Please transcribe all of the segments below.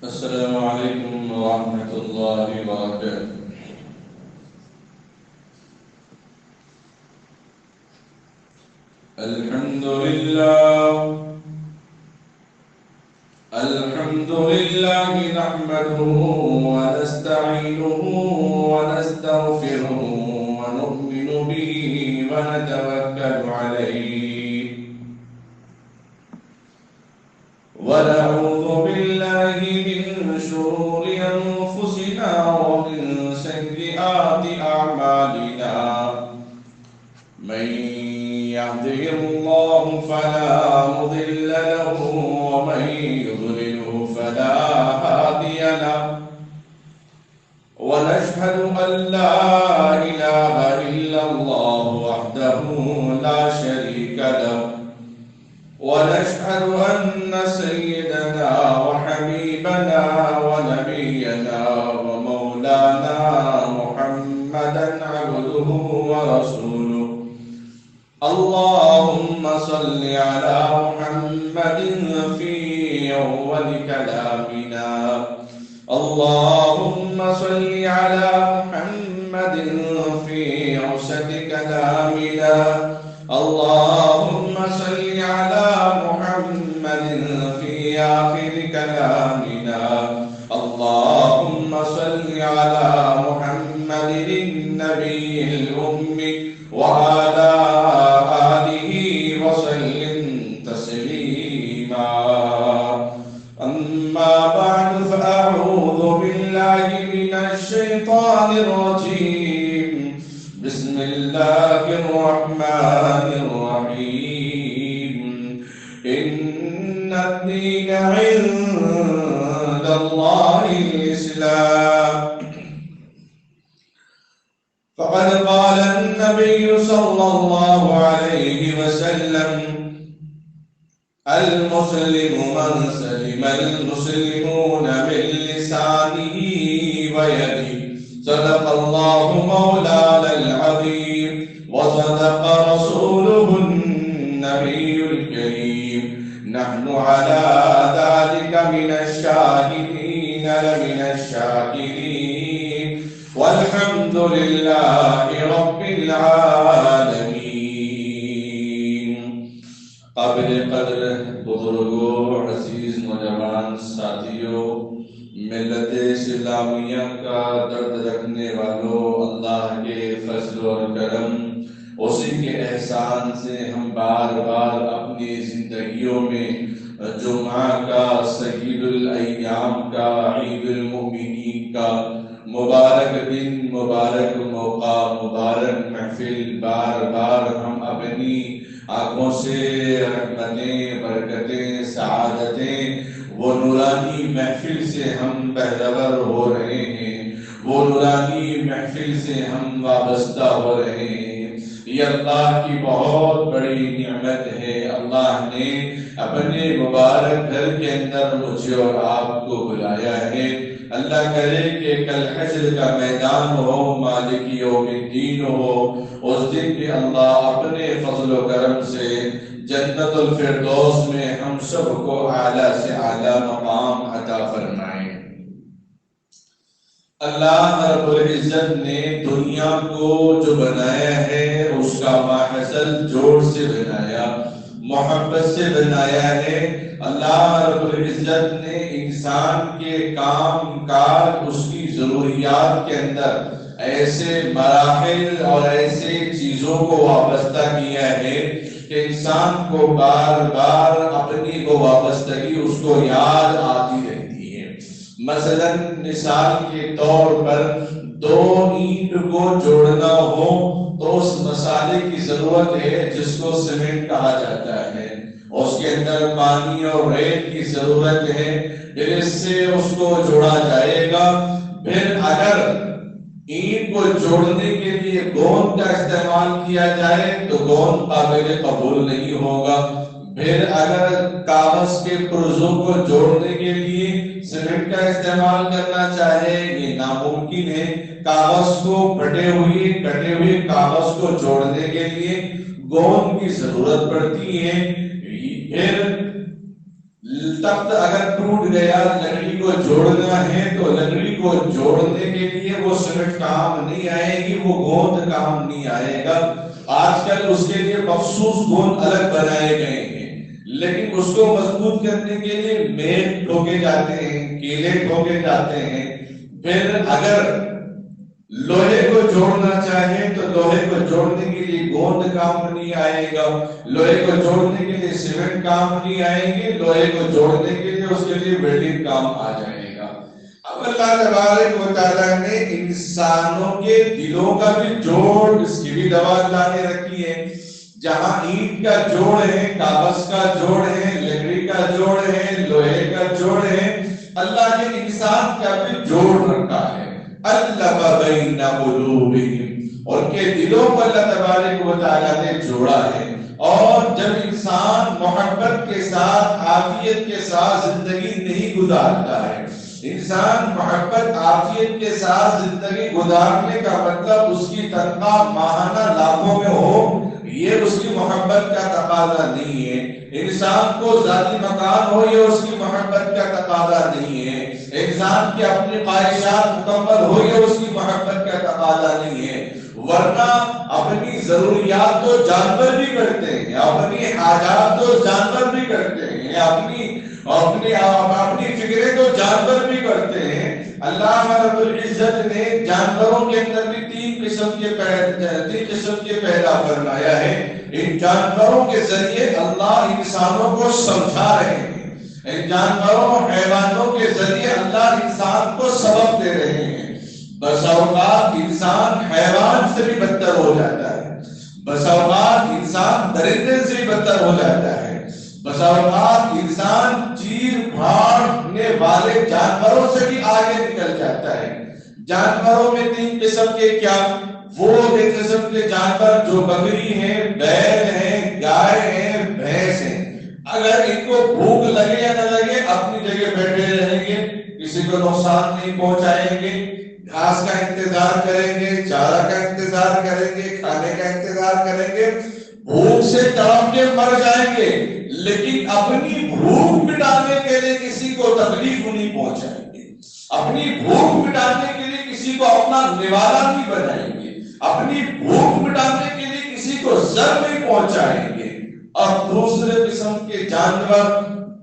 السلام عليكم ورحمة الله وبركاته. الحمد لله نحمده ونستعينه ونستغفره ونؤمن به ونتوكل عليه ونعوذ بالله من شرور أنفسنا ومن سيئات أعمالنا من يهده الله فلا مضل له ومن يضلله فلا هادي له ونشهد أن لا إله إلا الله وحده لا شريك له ونشهد أن سيدنا وحبيبنا ونبينا ومولانا محمدا عبده ورسوله اللهم صل على محمد في أول كلامنا اللهم صل على محمد في عسد كلامنا اللهم صل على محمد في آخر كلامنا اللهم صل على محمد النبي الأمي وعلى آله وسلم تسليما أما بعد فأعوذ بالله من الشيطان الرجيم بسم الله الرحمن الرحيم إن الدين عند الله الإسلام فقد قال النبي صلى الله عليه وسلم المسلم من سلم المسلمون من لسانه ويده صدق الله مولانا العظيم وصدق رسوله النبي الكريم نحن على ذلك من الشاهدين لمن الشاكرين والحمد لله رب العالمين. قابل قدر بزرگوں عزیز نوجوان ساتھیوں ملت اسلامیہ کا درد رکھنے والوں اللہ کے فضل اور کرم اسی کے احسان سے ہم بار بار اپنی زندگیوں میں جمعہ کا سید الایام کا عید المؤمنین کا مبارک دن مبارک موقع مبارک محفل بار بار ہم اپنی آنکھوں سے رحمتیں برکتیں سعادتیں وہ نورانی محفل سے ہم بہرور ہو رہے ہیں وہ نورانی محفل سے ہم وابستہ ہو رہے ہیں یہ اللہ کی بہت بڑی نعمت ہے اللہ نے اپنے مبارک گھر کے اندر مجھے اور آپ کو بلایا ہے اللہ کرے کہ کل حشر کا میدان ہو مالک یوم الدین ہو اس دن بھی اللہ اپنے فضل و کرم سے جنت الفردوس میں ہم سب کو اعلیٰ سے اعلیٰ مقام عطا فرمائے. اللہ رب العزت نے دنیا کو جو بنایا ہے اس کا ماحصل جوڑ سے بنایا محبت سے بنایا ہے. اللہ رب العزت نے انسان کے کام کاج اس کی ضروریات کے اندر ایسے مراحل اور ایسے چیزوں کو وابستہ کیا ہے کہ انسان کو بار بار اپنی کو وابستگی اس کو یاد آتی رہتی ہے. مثلا مثال کے طور پر دو اینٹ کو جوڑنا ہو تو اس مسالے کی ضرورت ہے جس کو سیمنٹ کہا جاتا ہے اس کے اندر پانی اور ریت کی ضرورت ہے پھر اس سے اس کو جوڑا جائے گا. پھر اگر اینٹ کو جوڑنے کے لیے گوند کا استعمال کیا جائے تو گوند قابل قبول نہیں ہوگا. پھر اگر کاغذ کے پرزوں کو جوڑنے کے لیے سیمنٹ کا استعمال کرنا چاہے یہ ناممکن ہے. کاغذ کو کٹے ہوئے کاغذ کو جوڑنے کے لیے گوند کی ضرورت پڑتی ہے. پھر تخت اگر ٹوٹ گیا، لکڑی کو جوڑنا ہے تو لکڑی کو جوڑنے کے لیے وہ سمٹ کام نہیں آئے گی، وہ گوند کام نہیں آئے گا۔ آج کل اس کے لیے مخصوص گوند الگ بنائے گئے ہیں، لیکن اس کو مضبوط کرنے کے لیے میل ٹھوکے جاتے ہیں، کیلے ٹھوکے جاتے ہیں۔ پھر اگر لوہے کو جوڑنا چاہے تو لوہے کو جوڑنے کے لیے گوند کام نہیں آئے گا، لوہے کو جوڑنے کے لیے سیمنٹ کام نہیں آئیں گے، لوہے کو جوڑنے کے لیے اس کے لیے ویلڈنگ کام آ جائے گا۔ اب اللہ تبارک و تعالیٰ نے انسانوں کے دلوں کا بھی جوڑ، اس کی بھی دوا اللہ نے رکھی ہے۔ جہاں اینٹ کا جوڑ ہے، کاغذ کا جوڑ ہے، لکڑی کا جوڑ ہے، لوہے کا جوڑ ہے، اللہ نے انسان کا بھی جوڑ رکھا ہے۔ الف بین قلوبہم، اور کے دلوں کو اللہ تبارک و تعالیٰ نے جوڑا ہے۔ اور جب انسان محبت کے ساتھ، عافیت کے ساتھ زندگی نہیں گزارتا ہے، انسان محبت عافیت کے ساتھ زندگی گزارنے کا مطلب اس کی تنخواہ ماہانہ لاکھوں میں ہو، یہ اس کی محبت کا تقاضا نہیں ہے۔ انسان کو ذاتی مکان ہو، یہ اس کی محبت کا تقاضا نہیں ہے۔ انسان کی اپنی خواہشات مکمل ہو، یہ اس کی محبت کا تقاضا نہیں ہے۔ ورنہ اپنی ضروریات تو جانور بھی کرتے ہیں، اپنی حاجات تو جانور بھی کرتے ہیں، اپنی فکریں تو جانور بھی کرتے ہیں۔ اللہ رب العزت نے جانوروں کے اندر بھی تین قسم کے پیدا فرمایا ہے۔ ان جانوروں کے ذریعے اللہ انسانوں کو سمجھا رہے ہیں، ان جانوروں حیوانوں کے ذریعے اللہ انسان کو سبق دے رہے ہیں۔ بس اوقات انسان حیوان سے بھی بدتر ہو جاتا ہے، بس اوقات انسان درندے سے بھی بدتر ہو جاتا ہے، بس اوقات انسان چیر پھاڑنے والے جانوروں سے بھی آگے نکل جاتا ہے۔ جانوروں میں تین قسم کے کیا؟ وہ ایک قسم کے جانور جو بکری ہیں، بیل ہیں، گائے ہیں، بھینس ہیں، اگر ان کو بھوک لگے یا نہ لگے اپنی جگہ بیٹھے رہیں گے، کسی کو نقصان نہیں پہنچائیں گے، گھاس کا انتظار کریں گے، چارہ کا انتظار کریں گے، کھانے کا انتظار کریں گے، بھوک سے تڑپ کے مر جائیں گے، لیکن اپنی بھوک مٹانے کے لیے کسی کو تکلیف نہیں پہنچائیں گے، اپنی بھوک مٹانے کے لیے کسی کو اپنا نوالا نہیں بنائیں گے، اپنی بھوک مٹانے کے لیے کسی کو زر نہیں پہنچائیں گے۔ اور دوسرے قسم کے جانور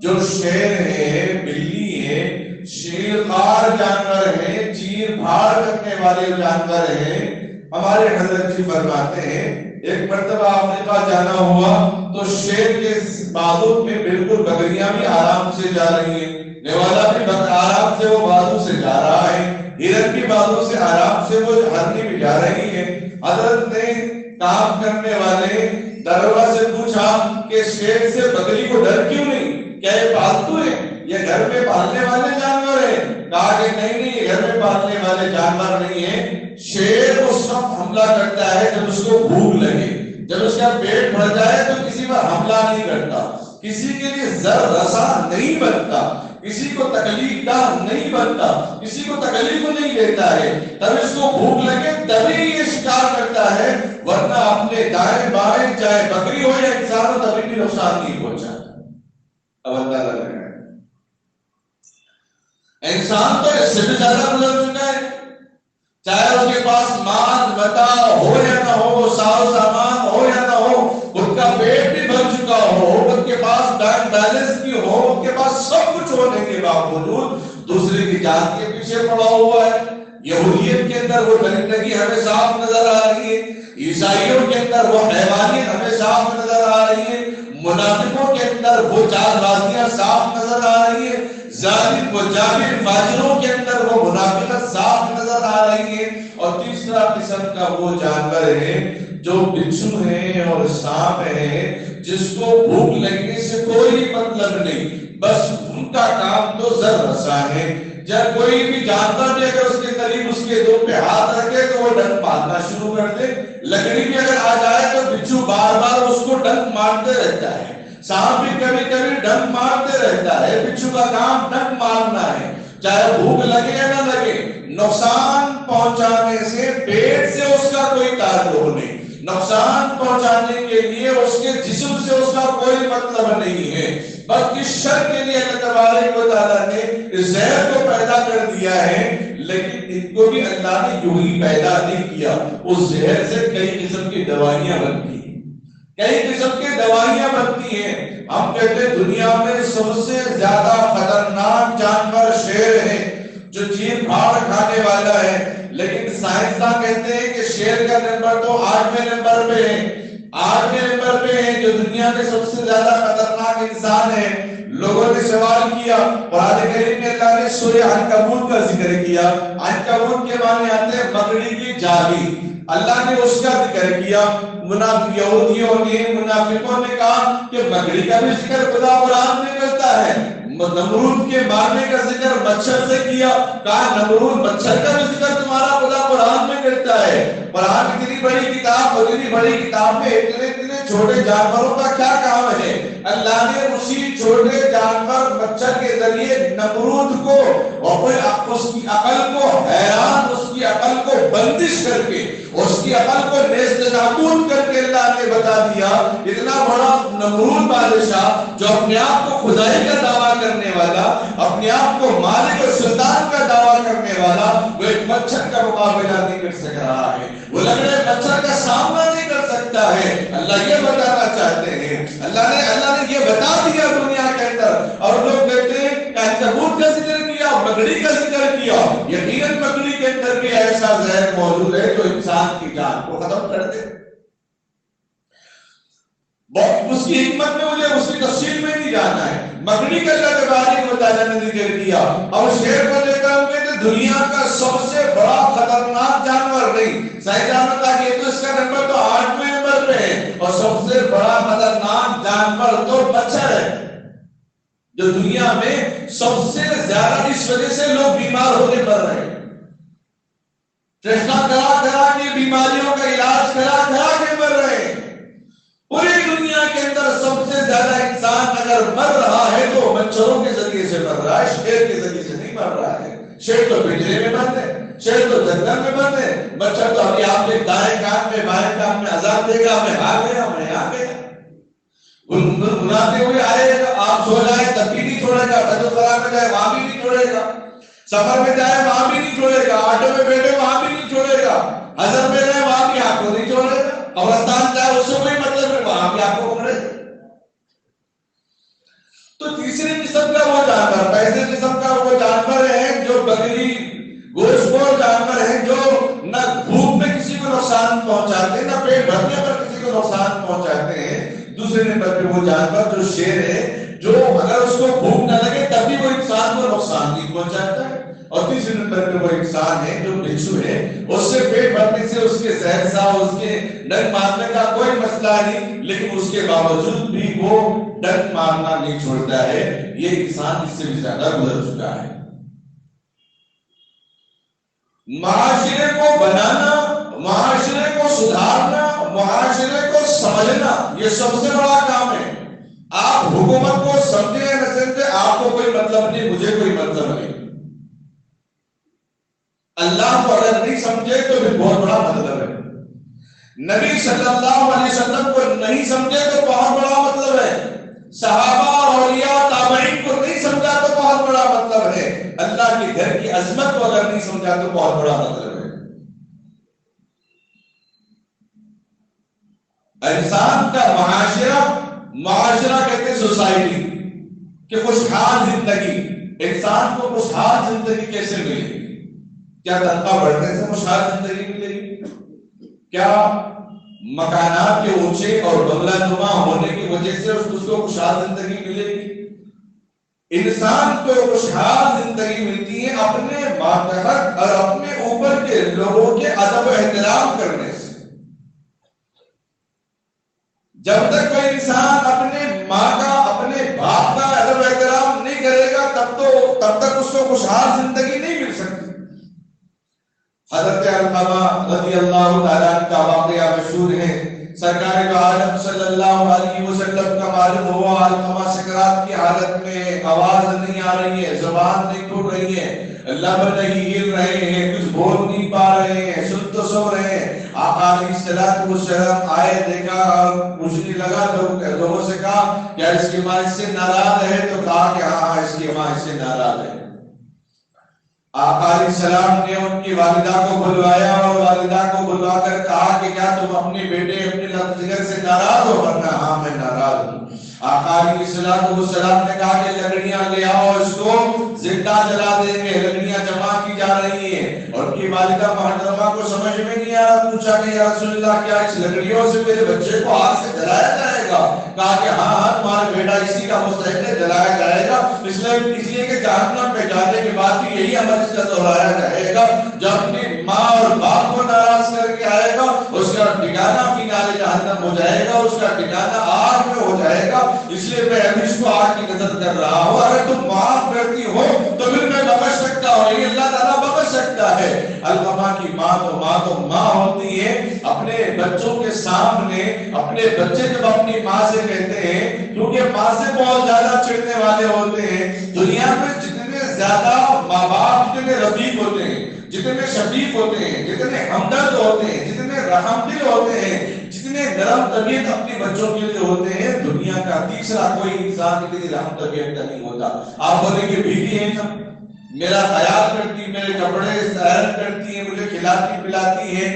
جو شیر ہے، بلی ہے، شیر خوار جانور ہیں، چیر پھاڑ کرنے والے جانور ہیں۔ ہمارے حضرت جی فرماتے ہیں ایک مرتبہ افریقہ جانا ہوا تو شیر کے بازو میں بالکل بکریاں بھی آرام سے جا رہی ہیں، نوالا بھی آرام سے وہ بازو سے جا رہا ہے، ہرن کی بازو سے آرام سے وہ ہرنی بھی جا رہی ہے۔ حضرت نے کام کرنے والے دروازہ سے پوچھا کہ شیر سے بکری کو ڈر کیوں نہیں، کیا یہ پالتو ہے، یہ گھر میں پالنے والے جانور ہیں؟ کہا کہ نہیں نہیں، یہ گھر میں پالنے والے جانور نہیں ہیں۔ شیر اس وقت حملہ کرتا ہے جب اس کو بھوک لگے، جب اس کا پیٹ بھر جائے تو کسی پر حملہ نہیں کرتا، کسی کے لیے زر رسا نہیں بنتا، کسی کو تکلیف دہ نہیں بنتا، کسی کو تکلیف نہیں دیتا ہے۔ تب اس کو بھوک لگے تبھی یہ شکار کرتا ہے، ورنہ اپنے دائیں بائیں چاہے بکری ہو یا انسان ہو تبھی بھی نقصان نہیں پہنچاتا۔ اب اللہ لگ رہا ہے انسان تو اس سے بھی زیادہ گزر چکا ہے، چاہے اس کے پاس مال متاع ہو یا نہ ہو، ساز سامان ہو یا نہ ہو، اس کا پیٹ بھی بھر چکا ہو، اس کے پاس بینک بیلنس بھی ہو، اس کے پاس سب کچھ ہونے کے باوجود دوسرے کی جان کے پیچھے پڑا ہوا ہے۔ یہودیت کے اندر وہ درندگی ہمیں صاف نظر آ رہی ہے، عیسائیوں کے اندر وہ حیوانیت ہمیں صاف نظر آ رہی ہے، منافقوں کے اندر وہ چال بازیاں صاف نظر آ رہی ہے، ظالم و جابر فاجروں کے اندر وہ منافقت صاف نظر آ رہی ہے۔ اور تیسرا قسم کا وہ جانور ہے جو بچھو ہے اور سانپ ہے، جس کو بھوک لگنے سے کوئی مطلب نہیں، بس ان کا کام تو زر رسا ہے۔ جب کوئی بھی جانور بھی اگر اس کے قریب اس کے دو پہ ہاتھ رکھے تو وہ ڈنک مارنا شروع کر دے، لکڑی بھی اگر آ جائے تو بچھو بار بار اس کو ڈنک مارتے رہتا ہے، سانپ بھی کبھی کبھی ڈنک مارتے رہتا ہے۔ بچھو کا کام ڈنک مارنا ہے، چاہے بھوک لگے یا نہ لگے، نقصان پہنچانے سے پیٹ سے اس کا کوئی تعلق نہیں، نقصان پہنچانے کے لیے اس کے جسم سے اس کا کوئی مطلب نہیں ہے، بلکہ شر کے لیے اللہ تبارک و تعالیٰ نے زہر کو پیدا کر دیا ہے، لیکن ان کو بھی اللہ نے یوں ہی پیدا نہیں کیا۔ اس زہر سے کئی قسم کی دوائیاں بنتی ہیں، کئی قسم کی دوائیاں بنتی ہیں۔ ہم کہتے ہیں دنیا میں سب سے زیادہ خطرناک جانور شیر ہے، جو چیر پھاڑ کھانے والا ہے، لیکن سائنسداں کہتے ہیں کہ شیر کا نمبر تو 8ویں نمبر پہ ہے، 8ویں نمبر پہ ہے جو دنیا کے سب سے زیادہ خطرناک انسان ہے۔ لوگوں نے سوال کیا، قرآن کریم میں اللہ نے سورہ عنکبوت کا ذکر کیا۔ عنکبوت کے معنی آتے ہیں مکڑی کی جالی، اللہ نے اس کا ذکر کیا۔ یہودیوں نے، منافقوں نے کہا کہ مکڑی کا بھی ذکر خدا قرآن میں کرتا ہے، نمرود کے مارنے کا ذکر مچھر سے کیا، کہا نمرود مچھر کا بھی ذکر تمہارا خدا قرآن میں کرتا ہے۔ قرآن اتنی بڑی کتاب، اتنی بڑی کتاب میں اتنے چھوٹے جانوروں کا کیا کام ہے؟ اللہ نے اسی چھوٹے جانور مچھر کے ذریعے نمرود کو اور اس کی عقل کو حیران، اس کی عقل کو بندش کر کے، اس کی عقل کو نیست نابود کر کے اللہ نے بتا دیا اتنا بڑا نمرود بادشاہ جو اپنے آپ کو خدائی کا دعویٰ کرنے والا، اپنے آپ کو مالک اور سلطان کا دعویٰ کرنے والا، وہ ایک مچھر کا مقابلہ نہیں کر سک رہا ہے، وہ لگڑے مچھر کا سامنا نہیں کر سکتا ہے۔ اللہ یہ بتانا چاہتے ہیں، اللہ نے یہ بتا دیا دنیا کے اندر، اور لوگ کہتے ہیں کہ عنکبوت کا ذکر کیا، مکڑی کا ذکر کیا۔ یقیناً مکڑی کے اندر بھی ایسا زہر موجود ہے جو انسان کی جان کو ختم کر دے۔ اس کی حکمت میں مجھے اس کی تفصیل میں نہیں جانا ہے۔ مکڑی کا اللہ تبارک و تعالیٰ نے ذکر کیا، اور شیر کو لے کر ہم کہتے ہیں دنیا کا سب سے بڑا خطرناک جانور نہیں، سائنسدانوں کا یہ تو اس کا نمبر تو 8ویں نمبر پہ ہے، اور سب سے بڑا خطرناک جانور تو مچھر ہے، جو دنیا میں سب سے زیادہ اس وجہ سے لوگ بیمار ہونے مر رہے ہیں۔ ٹیسٹاں کرا کے بیماریوں کا علاج کرا کے مر رہے ہیں۔ پوری دنیا کے اندر سب سے زیادہ انسان اگر مر رہا ہے تو مچھروں کے ذریعے سے مر رہا ہے، شیر کے ذریعے سے نہیں مر رہا ہے۔ شیر تو پنجرے میں بند ہے، شیر تو جنگل میں بند ہے، مچھر تو ابھی آپ کے دائیں کان میں بائیں کان میں عذاب دے گا، میں آ گیا، میں آ گیا، گنگناتے ہوئے آئے گا، آپ سو جائے تب بھی نہیں چھوڑے گا، تجھے خراب میں جائے وہاں بھی نہیں چھوڑے گا، سفر میں جائے وہاں بھی نہیں چھوڑے گا، آٹو میں بیٹھے وہاں بھی نہیں چھوڑے گا، حضر میں رہے وہاں بھی آپ کو نہیں چھوڑے گا، قبرستان جائے اس سے کوئی مطلب ہے، وہاں بھی آپ کو پکڑے گا۔ تو تیسری قسم کا وہ جانور، پہلے قسم کا وہ جانور ہے جو بکری گوشت خور جانور ہے، جو نہ بھوک میں کسی کو نقصان پہنچاتے ہیں، نہ پیٹ بھرنے پر کسی کو نقصان پہنچاتے ہیں۔ دوسرے نمبر پہ وہ جانور جو شیر ہے، جو اگر اس کو بھوک نہ لگے تب بھی وہ انسان کو نقصان نہیں پہنچاتا ہے۔ اور تیسرے نمبر پہ وہ انسان ہے جو بچھو ہے، اس سے پیٹ بھرنے سے، اس کے زہر سا، اس کے ڈنک مارنے کا کوئی مسئلہ نہیں، لیکن اس کے باوجود بھی وہ ڈنک مارنا نہیں چھوڑتا ہے۔ یہ انسان اس سے بھی زیادہ گزر چکا ہے۔ معاشرے کو بنانا، معاشرے کو سدھارنا، معاشرے کو سمجھنا، یہ سب سے بڑا کام ہے۔ آپ حکومت کو سمجھے یا نہ سمجھے، آپ کو کوئی مطلب نہیں، مجھے کوئی مطلب نہیں۔ اللہ کو اگر نہیں سمجھے تو پھر بہت بڑا مطلب ہے۔ نبی صلی اللہ علیہ وسلم کو نہیں سمجھے تو بہت بڑا مطلب ہے۔ صحابہ اور اولیاء تابعین کو نہیں سمجھا تو بہت بڑا مطلب ہے۔ اللہ کے گھر کی عظمت کو اگر نہیں سمجھا تو بہت بڑا مطلب ہے۔ انسان کا معاشرہ کہتے ہیں سوسائٹی، کہ خوشحال زندگی، انسان کو خوشحال زندگی کیسے ملے گی؟ کیا تنخواہ بڑھنے سے خوشحال زندگی ملے گی؟ کیا مکانات کے اونچے اور بنگلہ نما ہونے کی وجہ سے اس کو خوشحال زندگی ملے گی؟ انسان کو خوشحال زندگی ملتی ہے اپنے ماتحت اور اپنے اوپر کے لوگوں کے ادب و احترام کرنے سے۔ جب تک کوئی انسان اپنے ماں کا، اپنے باپ کا ادب و احترام نہیں کرے گا تب تک اس کو خوشحال زندگی نہیں مل سکتی۔ حضرت علقمہ رضی اللہ تعالیٰ عنہ کا واقعہ مشہور ہے۔ سرکار دو عالم صلی اللہ علیہ وسلم کا معلوم ہوا علقمہ سکرات کی حالت میں، آواز نہیں آ رہی ہے، زبان نہیں کھل رہی ہے، لب نہیں ہل رہے ہیں، کچھ بول نہیں پا رہے ہیں، سن تو سو رہے ہیں۔ آقا علیہ السلام آئے، دیکھا، پوچھنے لگا، لوگوں سے کہا کیا اس کی ماں اس سے ناراض ہے؟ تو کہا کہ ہاں اس کی ماں اس سے ناراض ہے۔ آقا علیہ السلام نے ان کی والدہ کو بلوایا اور والدہ کو بلوا کر کہا کہ کیا تم اپنے بیٹے اپنے لفظ جگر سے ناراض ہو؟ ورنہ ہاں میں ناراض ہوں۔ آقا علیہ السلام نے کہا کہ لکڑیاں لے آؤ، اس کو زندہ جلا دیں گے۔ لکڑیاں جمع کی جا رہی ہیں اور ان کی والدہ محترمہ کو سمجھ میں نہیں آیا، پوچھا کہ یا رسول اللہ کیا اس لکڑیوں سے میرے بچے کو آگ سے جلایا جائے گا؟ کہا کہ ہاں تمہارا بیٹا اسی کا مستحق ہے، جلایا جائے گا، اس لیے کہ جہنم پہ جانے کے بعد بھی یہی عمل اس کا دہرایا جائے گا۔ جب اپنی ماں اور باپ کو ناراض کر کے آئے گا اس کا ٹھکانہ فینال جہنم ہو جائے گا، اس کا ٹھکانہ آگ میں ہو جائے گا۔ اس لیے میں ابھی اس کو آگ کی نظر کر رہا ہوں، اگر تم معاف کرتی ہو تو پھر میں بخش سکتا ہوں، یہ اللہ تعالیٰ بخش سکتا ہے۔ القمہ کی ماں تو ماں ہوتی ہے، اپنے بچوں کے سامنے اپنے بچے جب اپنی ماں سے کہتے ہیں، کیونکہ ماں سے بہت زیادہ چڑھنے والے ہوتے ہیں دنیا میں، جتنے زیادہ ماں باپ جتنے رفیق ہوتے ہیں، جتنے شفیق ہوتے ہیں، جتنے ہمدرد ہوتے ہیں، جتنے رحم دل ہوتے ہیں، جتنے نرم طبیعت اپنے بچوں کے لیے ہوتے ہیں، دنیا کا تیسرا کوئی انسان اتنی رحم طبیعت کا نہیں ہوتا۔ آپ بولیں کہ بیوی ہے نا، میرا خیال کرتی، میرے کپڑے سیر کرتی ہے، مجھے کھلاتی پلاتی ہے۔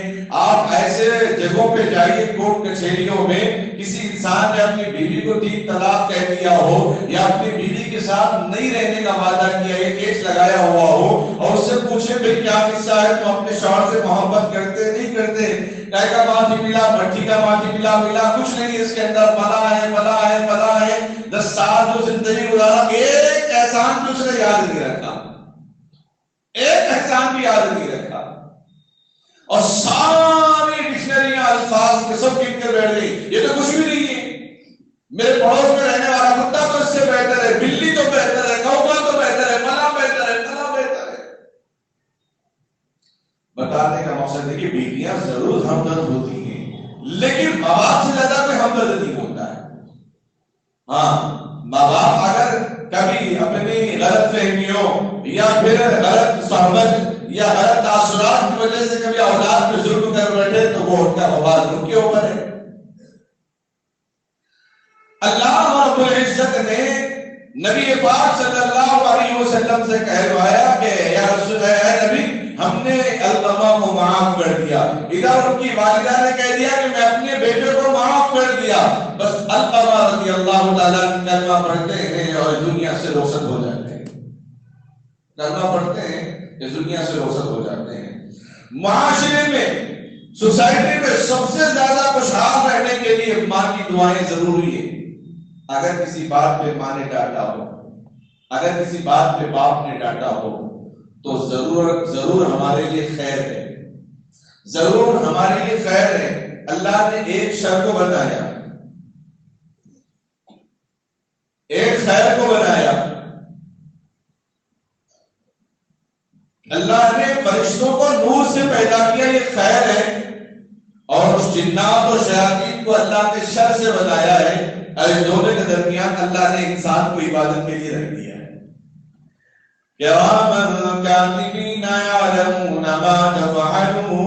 آپ ایسے جگہوں پہ جائیے، کورٹ کچہریوں میں کسی انسان نے اپنی بیوی کو 3 طلاق کہہ دیا ہو یا اپنی بیوی کے ساتھ نہیں رہنے کا وعدہ کیا، یہ کیس لگایا ہوا ہو اور اس سے پوچھے بھئی کیا قصہ ہے، تم اپنے شوہر سے محبت کرتے نہیں کرتے؟ گائے کا ماتھی ملا، بھٹی کا ماتھی ملا کچھ نہیں، اس کے اندر بلا ہے 10 سال جو زندگی گزارا، ایک احسان بھی اس نے یاد نہیں رکھا، ایک احسان بھی یاد نہیں رکھا، اور ساری ڈکشنریاں الفاظ کے سب گن کے بیٹھ گئی، یہ تو کچھ بھی نہیں ہے، میرے پڑوس میں رہنے والا کتا تو اس سے بہتر ہے، بلی تو بہتر ہے، کوکا تو بہتر ہے، فلاں بہتر ہے، فلاں بہتر ہے۔ بتانے کا مقصد ہے کہ بیٹیاں ضرور ہمدرد ہوتی ہیں، لیکن ماں باپ سے زیادہ کوئی ہمدرد نہیں ہوتا ہے۔ ہاں، ماں باپ اگر کبھی اپنی غلط فہمیوں یا پھر غلط صحبت یا غلط تاثرات کی وجہ سے کبھی اولاد پہ ظلم کر بیٹھے تو وہ ان کا وبال ان کے اوپر ہے۔ اللہ رب العزت نے نبی پاک صلی اللہ علیہ وسلم سے کہلوایا کہ یا رسول اے نبی، ہم نے القمہ کو معاف کر دیا۔ ادھر ان کی والدہ نے کہہ دیا کہ میں اپنے بیٹے کو معاف کر دیا، بس القمہ رضی اللہ تعالیٰ کلمہ پڑھتے ہیں اور دنیا سے رخصت ہو جاتے ہیں، کلمہ پڑھتے ہیں اس دنیا سے رخصت ہو جاتے ہیں۔ معاشرے میں، سوسائٹی میں سب سے زیادہ خوشحال رہنے کے لیے ماں کی دعائیں ضروری ہیں۔ اگر کسی بات پہ ماں نے ڈانٹا ہو، اگر کسی بات پہ باپ نے ڈانٹا ہو تو ضرور ہمارے لیے خیر ہے، ضرور ہمارے لیے خیر ہے۔ اللہ نے ایک شر کو بنایا، ایک خیر کو بنایا، اللہ نے فرشتوں کو نور سے پیدا کیا، یہ خیر ہے، اور اس جنات اور شیاطین کو اللہ نے شر سے بنایا ہے، اور اس دونوں کے درمیان اللہ نے انسان کو عبادت کے لیے رکھ دیا ہے۔ کِرَامًا کَاتِبِینَ یَعْلَمُونَ مَا تَفْعَلُونَ،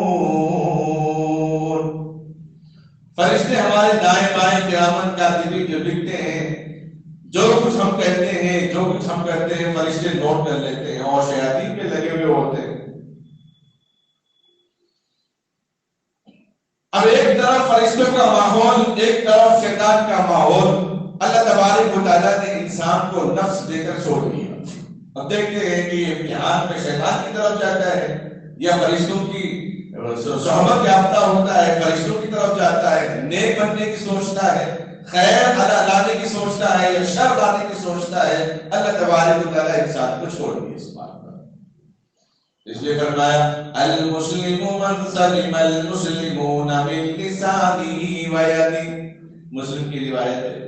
فرشتے ہمارے دائیں بائیں کِرَامًا کاتبین جو لکھتے ہیں، جو کچھ ہم کہتے ہیں، جو کچھ ہم کرتے ہیں، فرشتے نوٹ کر لیتے ہیں اور شیاطین پہ لگے ہوئے ہوتے ہیں۔ اب ایک طرف فرشتوں کا ماحول، ایک طرف شیطان کا ماحول، اللہ تبارک و تعالیٰ نے انسان کو نفس دے کر چھوڑ دیا۔ اب دیکھتے ہیں کہ امتحان میں شیطان کی طرف جاتا ہے یا فرشتوں کی صحبت یافتہ ہوتا ہے، فرشتوں کی طرف جاتا ہے، نیک بننے کی سوچتا ہے، خیر لانے کی سوچتا ہے یا شر لانے کی سوچتا ہے، اللہ تبارک و تعالیٰ انسان کو چھوڑ دیا اس بات پر۔ اس لیے فرمایا المسلم من سلم المسلمون من لسانه ویدہ، مسلم کی روایت ہے۔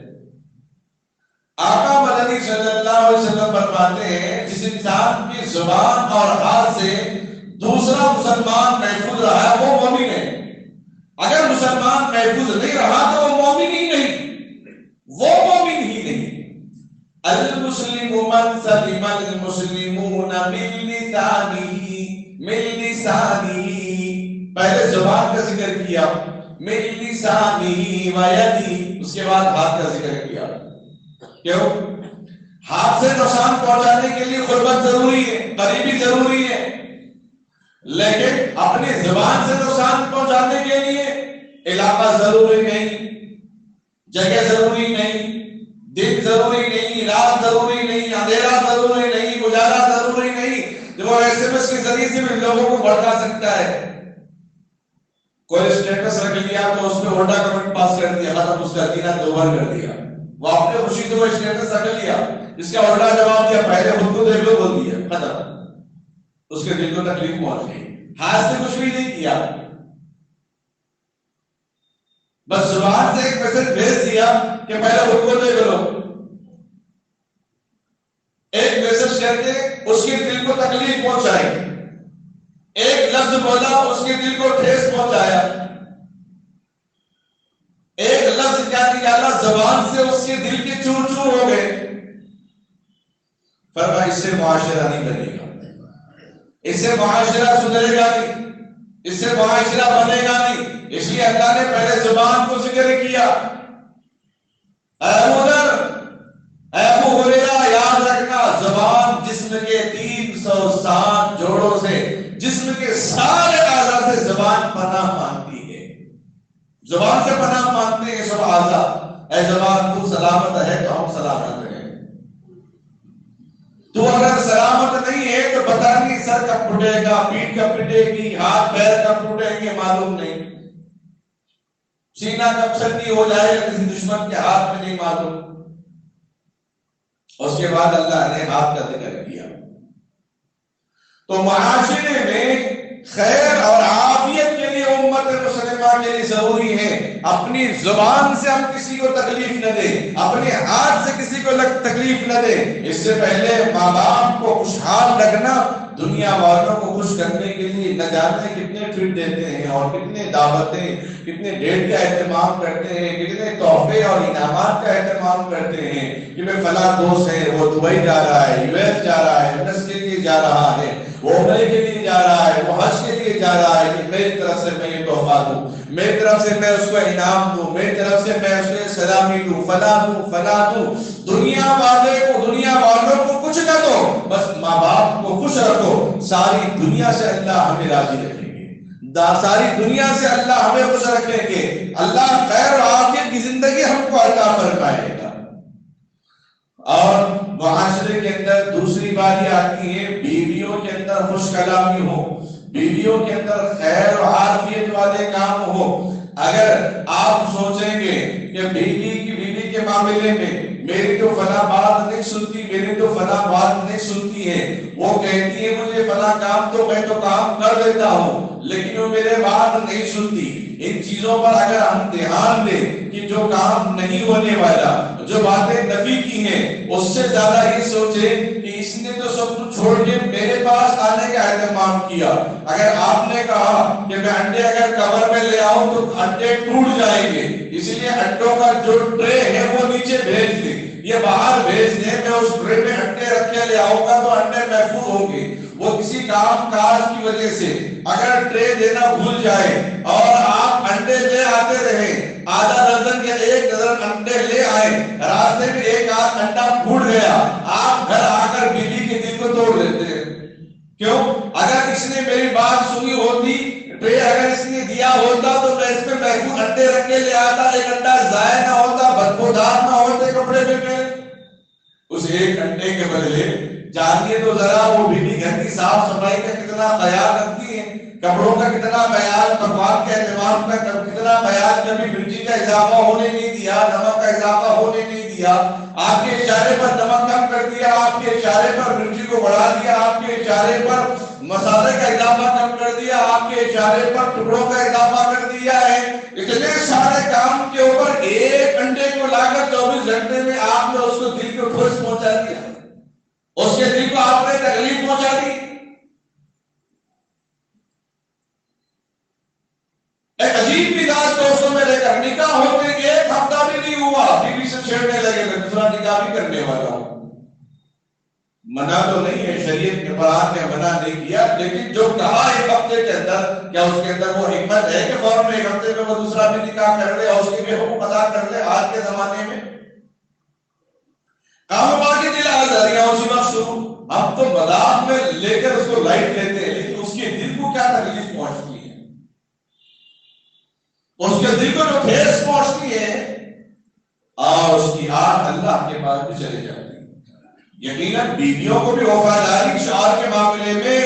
آقا مدنی صلی اللہ علیہ وسلم فرماتے ہیں جس انسان کی زبان اور ہاتھ سے دوسرا مسلمان محفوظ رہا وہ مومن ہے، اگر مسلمان محفوظ نہیں رہا تو وہ مومن ہی نہیں، وہ مومن ہی نہیں۔ المسلم من سلم المسلمون من لسانه پہلے زبان کا ذکر کیا، من لسانی و یدی، اس کے بعد ہاتھ کا ذکر کیا. کیوں؟ ہاتھ سے نقصان پہنچانے کے لیے قربت ضروری ہے، قریبی ضروری ہے، لیکن اپنی زبان سے نقصان پہنچانے کے لیے علاقہ ضروری نہیں، جگہ ضروری نہیں، دن ضروری نہیں، رات ضروری نہیں، اندھیرا ضروری نہیں، اجالا ضروری نہیں جو وہ ایس ایم ایس کے ذریعے سے بھی لوگوں کو بھڑکا سکتا ہے. کوئی اسٹیٹس رکھ لیا تو اس میں الٹا کمنٹ پاس کر دیا، ختم، اس کا دینہ دوبر کر دیا. وہ اپنے خوشی سے وہ اسٹیٹس رکھ لیا، اس کا الٹا جواب دیا، پہلے خود کو دیکھ لو بول دیا، ختم. اس کے دل کو تکلیف پہنچ گئی. ہاتھ سے کچھ بھی نہیں کیا، بس زبان سے ایک میسج بھیج دیا کہ پہلے خود کو دیکھ لو. ایک میسج کر کے اس کے دل کو تکلیف پہنچائی، ایک لفظ بولا اس کے دل کو ٹھیس پہنچایا، ایک لفظ کیا نکالا زبان سے اس کے دل کے چور چور ہو گئے. فرمایا اس سے معاشرہ نہیں بنے گا، اس سے معاشرہ سدھرے گا نہیں، اس سے معاشرہ بنے گا نہیں. اس لیے اللہ نے پہلے زبان کو ذکر کیا. اے ابو ہریرہ یاد رکھنا، زبان جسم کے 360 جوڑوں سے، جسم کے سارے اعضاء سے زبان پناہ مانگتی ہے. زبان سے پناہ مانگتے ہیں سب اعضاء. اے زبان تو سلامت ہے تو ہم سلامت ہیں، تو اگر سلامت نہیں ہے تو پتہ نہیں سر کب پھٹے گا، پیٹھ کب پھٹے گی، ہاتھ پیر کب ٹوٹیں گے معلوم نہیں، سینہ کب سردی ہو جائے گا کسی دشمن کے ہاتھ میں نہیں معلوم. اس کے بعد اللہ نے ہاتھ کا ذکر کیا. تو معاشرے میں خیر اور عافیت کے لیے امت مسلمہ کے لیے ضروری ہے اپنی زبان سے ہم کسی کو تکلیف نہ دیں، اپنے ہاتھ سے کسی کو تکلیف نہ دیں. اس سے پہلے ماں باپ کو خوشحال رکھنا، دنیا والوں کو خوش کرنے کے لیے نہ جانے کتنے ٹرپ دیتے ہیں اور کتنے دعوتیں، کتنے ڈیٹ کا اہتمام کرتے ہیں، کتنے تحفے اور انعامات کا اہتمام کرتے ہیں کہ میں فلاں دوست ہے وہ دبئی جا رہا ہے، یو ایس جا رہا ہے، یونس کے لیے جا رہا ہے، وہ عمرے کے لیے جا رہا ہے، وہ حج کے لیے جا رہا ہے، کہ میری طرف سے میں یہ تحفہ دوں، میری طرف سے میں اس کو انعام دوں، میری طرف سے میں اس کو سلامی دوں، فلاں دوں. دنیا والوں کو کچھ نہ دو، بس ماں باپ کو خوش رکھو. ساری دنیا سے اللہ ہمیں راضی رکھیں گے، ساری دنیا سے اللہ ہمیں خوش رکھیں گے. اللہ خیر و عافیت کی زندگی ہم کو عطا فرمائے گا. اور معاشرے کے اندر دوسری بات یہ آتی ہے، بیویوں کے اندر خوش کلامی ہو، بیویوں کے اندر خیر و عافیت والے کام ہو. اگر آپ سوچیں گے کہ بیوی کے معاملے میں میری تو فلاں بات نہیں سنتی، میری تو فلاں بات نہیں سنتی ہے، وہ کہتی ہے مجھے فلاں کام تو میں تو کام کر دیتا ہوں لیکن وہ میرے بات نہیں سنتی. ان چیزوں پر اگر ہم دھیان دیں کہ جو کام نہیں ہونے والا، جو باتیں نفی کی ہیں، اس سے زیادہ یہ سوچیں کہ اس نے تو سب کچھ چھوڑ کے میرے پاس آنے کا اہتمام کیا. اگر آپ نے کہا کہ میں انڈے اگر کور میں لے آؤں تو انڈے ٹوٹ جائیں گے، اسی لیے انڈوں کا جو ٹرے ہے وہ نیچے بھیج دیں، یہ باہر بھیج دیں، میں اس ٹرے میں انڈے رکھ کے لے آؤں گا تو انڈے محفوظ ہوں گے. وہ کسی کام کاج کی وجہ سے اگر ٹرے دینا بھول جائے اور آپ انڈے لے آتے رہیں، آدھا درجن یا ایک درجن انڈے لے آئے، راستے میں ایک آدھ انڈا پھوٹ گیا، آپ گھر آ کر بیوی کے دل کو توڑ دیتے ہیں. کیوں؟ اگر اس نے میری بات سنی ہوتی، ٹرے اگر اس نے دیا ہوتا تو میں اس میں محفوظ انڈے رکھ کے لے آتا، ایک انڈا ضائع نہ ہوتا، بدبودار نہ ہوتے کپڑے میں. اس ایک انڈے کے بدلے جانیے تو ذرا وہ بیوی گھر کی صاف صفائی کا کتنا خیال رکھتی ہے، کپڑوں کا کتنا خیال، پکوان کے اہتمام کا کتنا خیال. کبھی مرچی کا اضافہ ہونے نہیں دیا، نمک کا اضافہ ہونے نہیں دیا، آپ کے اشارے پر نمک کم کر دیا، آپ کے اشارے پر مرچی کو بڑھا دیا، آپ کے اشارے پر مسالے کا اضافہ کم کر دیا، آپ کے اشارے پر ٹکڑوں کا اضافہ کر دیا ہے. اتنے سارے کام کے اوپر ایک انڈے کو لا کر 24 گھنٹے میں آپ نے اس کو دل کو ٹھوس پہنچا دیا، اس کے دل کو آپ نے تکلیف پہنچا دی. ایک عجیب مزاج دوستوں میں لے کر نکاح ہوتے ایک ہفتہ بھی نہیں ہوا بیوی سے چھیڑنے لگے، میں دوسرا نکاح بھی کرنے والا ہوں. منع تو نہیں ہے، شریعت کے قرآن نے منع نہیں کیا، لیکن جو کہا ایک ہفتے کے اندر، کیا اس کے اندر وہ حکمت ہے کہ فوراً ایک ہفتے میں وہ دوسرا بھی نکاح کر لے اور اس کے بھی حقوق ادا کر لے؟ آج کے زمانے میں کام باقی دل آ جا رہی ہے اسی وقت شروع. ہم تو مذاق میں لے کر اس کو لائٹ لیتے ہیں، لیکن اس کے دل کو کیا تکلیف پہنچتی ہے، اس کے دل کو جو ٹھیس پہنچتی ہے اور اس کی آنکھ اللہ کے پاس بھی چلے جاتی ہے. یقیناً بیویوں کو بھی وفاداری شوہر کے معاملے میں